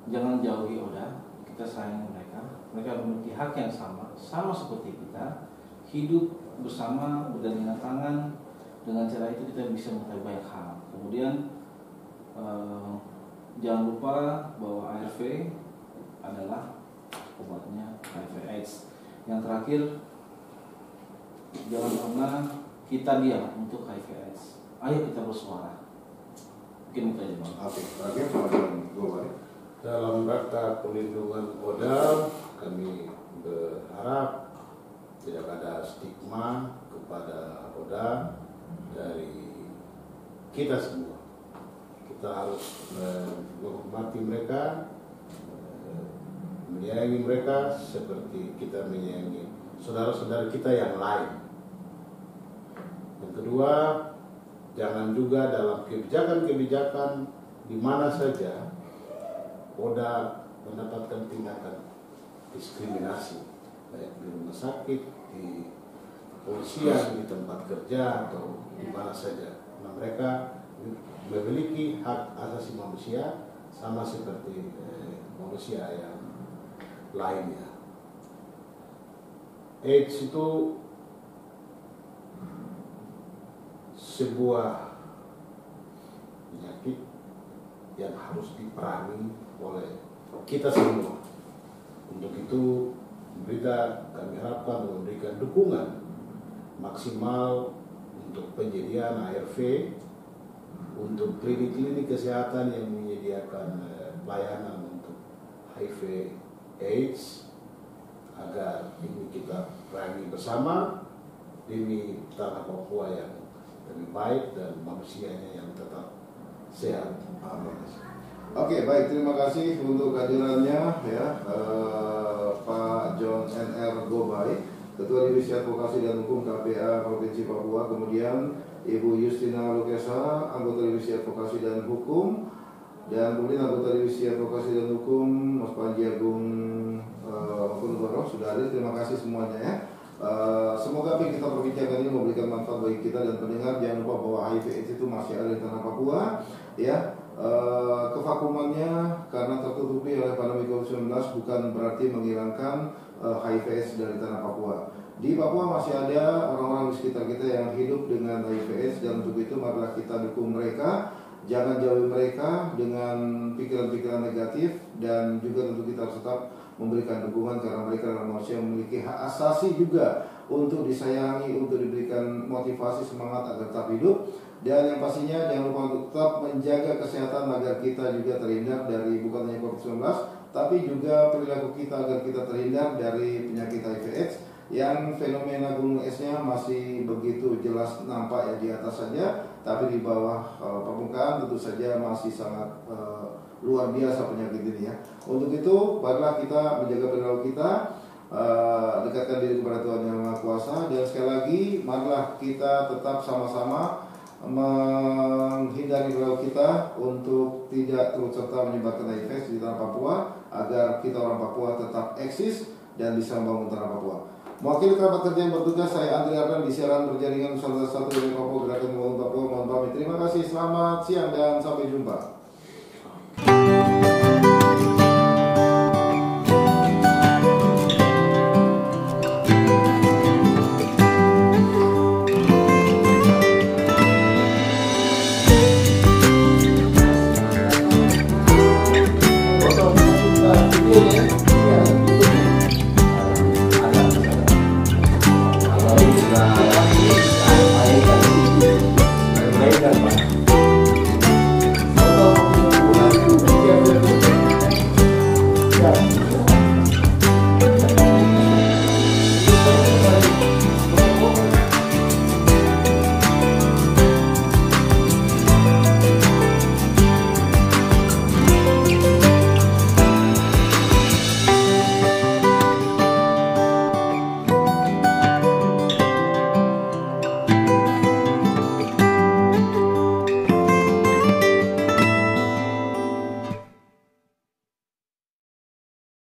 jangan jauhi ODA. Kita sayang mereka. Mereka memiliki hak yang sama seperti kita. Hidup bersama, bergandengan tangan. Dengan cara itu kita bisa mengetahui banyak hal. Kemudian jangan lupa bahwa ARV adalah obatnya HIV/AIDS. Yang terakhir, jangan pernah kita diam untuk HIV/AIDS. Ayo kita bersuara. Mungkin itu aja Bang. Oke, terakhir Pak Gobay. Dalam rangka pelindungan ODA, kami berharap tidak ada stigma kepada ODA dari kita semua. Kita harus menghormati mereka, menyayangi mereka seperti kita menyayangi saudara-saudara kita yang lain. Yang kedua, jangan juga dalam kebijakan-kebijakan di mana saja ODA mendapatkan tindakan diskriminasi, baik di rumah sakit, di kepolisian, di tempat kerja atau di mana saja. Nah, mereka memiliki hak asasi manusia sama seperti manusia yang lainnya. AIDS itu sebuah penyakit yang harus diperangi oleh kita semua. Untuk itu kami harapkan memberikan dukungan maksimal untuk penyediaan ARV, untuk klinik-klinik kesehatan yang menyediakan pelayanan untuk HIV/AIDS, agar ini kita perangi bersama demi tanah Papua yang lebih baik dan manusianya yang tetap sehat. Amin. Oke, baik, terima kasih untuk kehadirannya ya Pak John N.R. Gobay, Ketua Divisi Advokasi dan Hukum KPA Provinsi Papua, kemudian Ibu Justina Lukesa, anggota Divisi Advokasi dan Hukum, dan kemudian anggota Divisi Advokasi dan Hukum Mas Panji Agung Monogoro sudah hadir. Terima kasih semuanya ya. Semoga apa yang kita perbincangkan ini memberikan manfaat bagi kita dan pendengar. Jangan lupa bahwa HIV/AIDS itu masih ada di tanah Papua ya. Kevakumannya karena tertutupi oleh pandemi COVID-19 bukan berarti menghilangkan HIV/AIDS dari tanah Papua. Di Papua masih ada orang-orang di sekitar kita yang hidup dengan HIV/AIDS, dan untuk itu marilah kita dukung mereka. Jangan jauhi mereka dengan pikiran-pikiran negatif, dan juga tentu kita harus tetap memberikan dukungan karena mereka adalah manusia yang memiliki hak asasi juga untuk disayangi, untuk diberikan motivasi semangat agar tetap hidup. Dan yang pastinya jangan lupa untuk tetap menjaga kesehatan agar kita juga terhindar dari bukan hanya COVID-19, tapi juga perilaku kita agar kita terhindar dari penyakit HIV/AIDS yang fenomena gunung esnya masih begitu jelas nampak ya di atas saja, tapi di bawah permukaan tentu saja masih sangat luar biasa penyakit ini ya. Untuk itu marilah kita menjaga perilaku kita dekatkan diri kepada Tuhan Yang Maha Kuasa. Dan sekali lagi, marilah kita tetap sama-sama menghindari rel kita untuk tidak turut serta menyebarkan HIV di tanah Papua, agar kita orang Papua tetap eksis dan bisa membangun tanah Papua. Mewakili kerabat kerja yang bertugas, saya Andri Ardan di siaran berjaringan Nusantara 1 dari Papua, Gerakan Membangun Papua. Mohon pamit. Terima kasih, selamat siang dan sampai jumpa.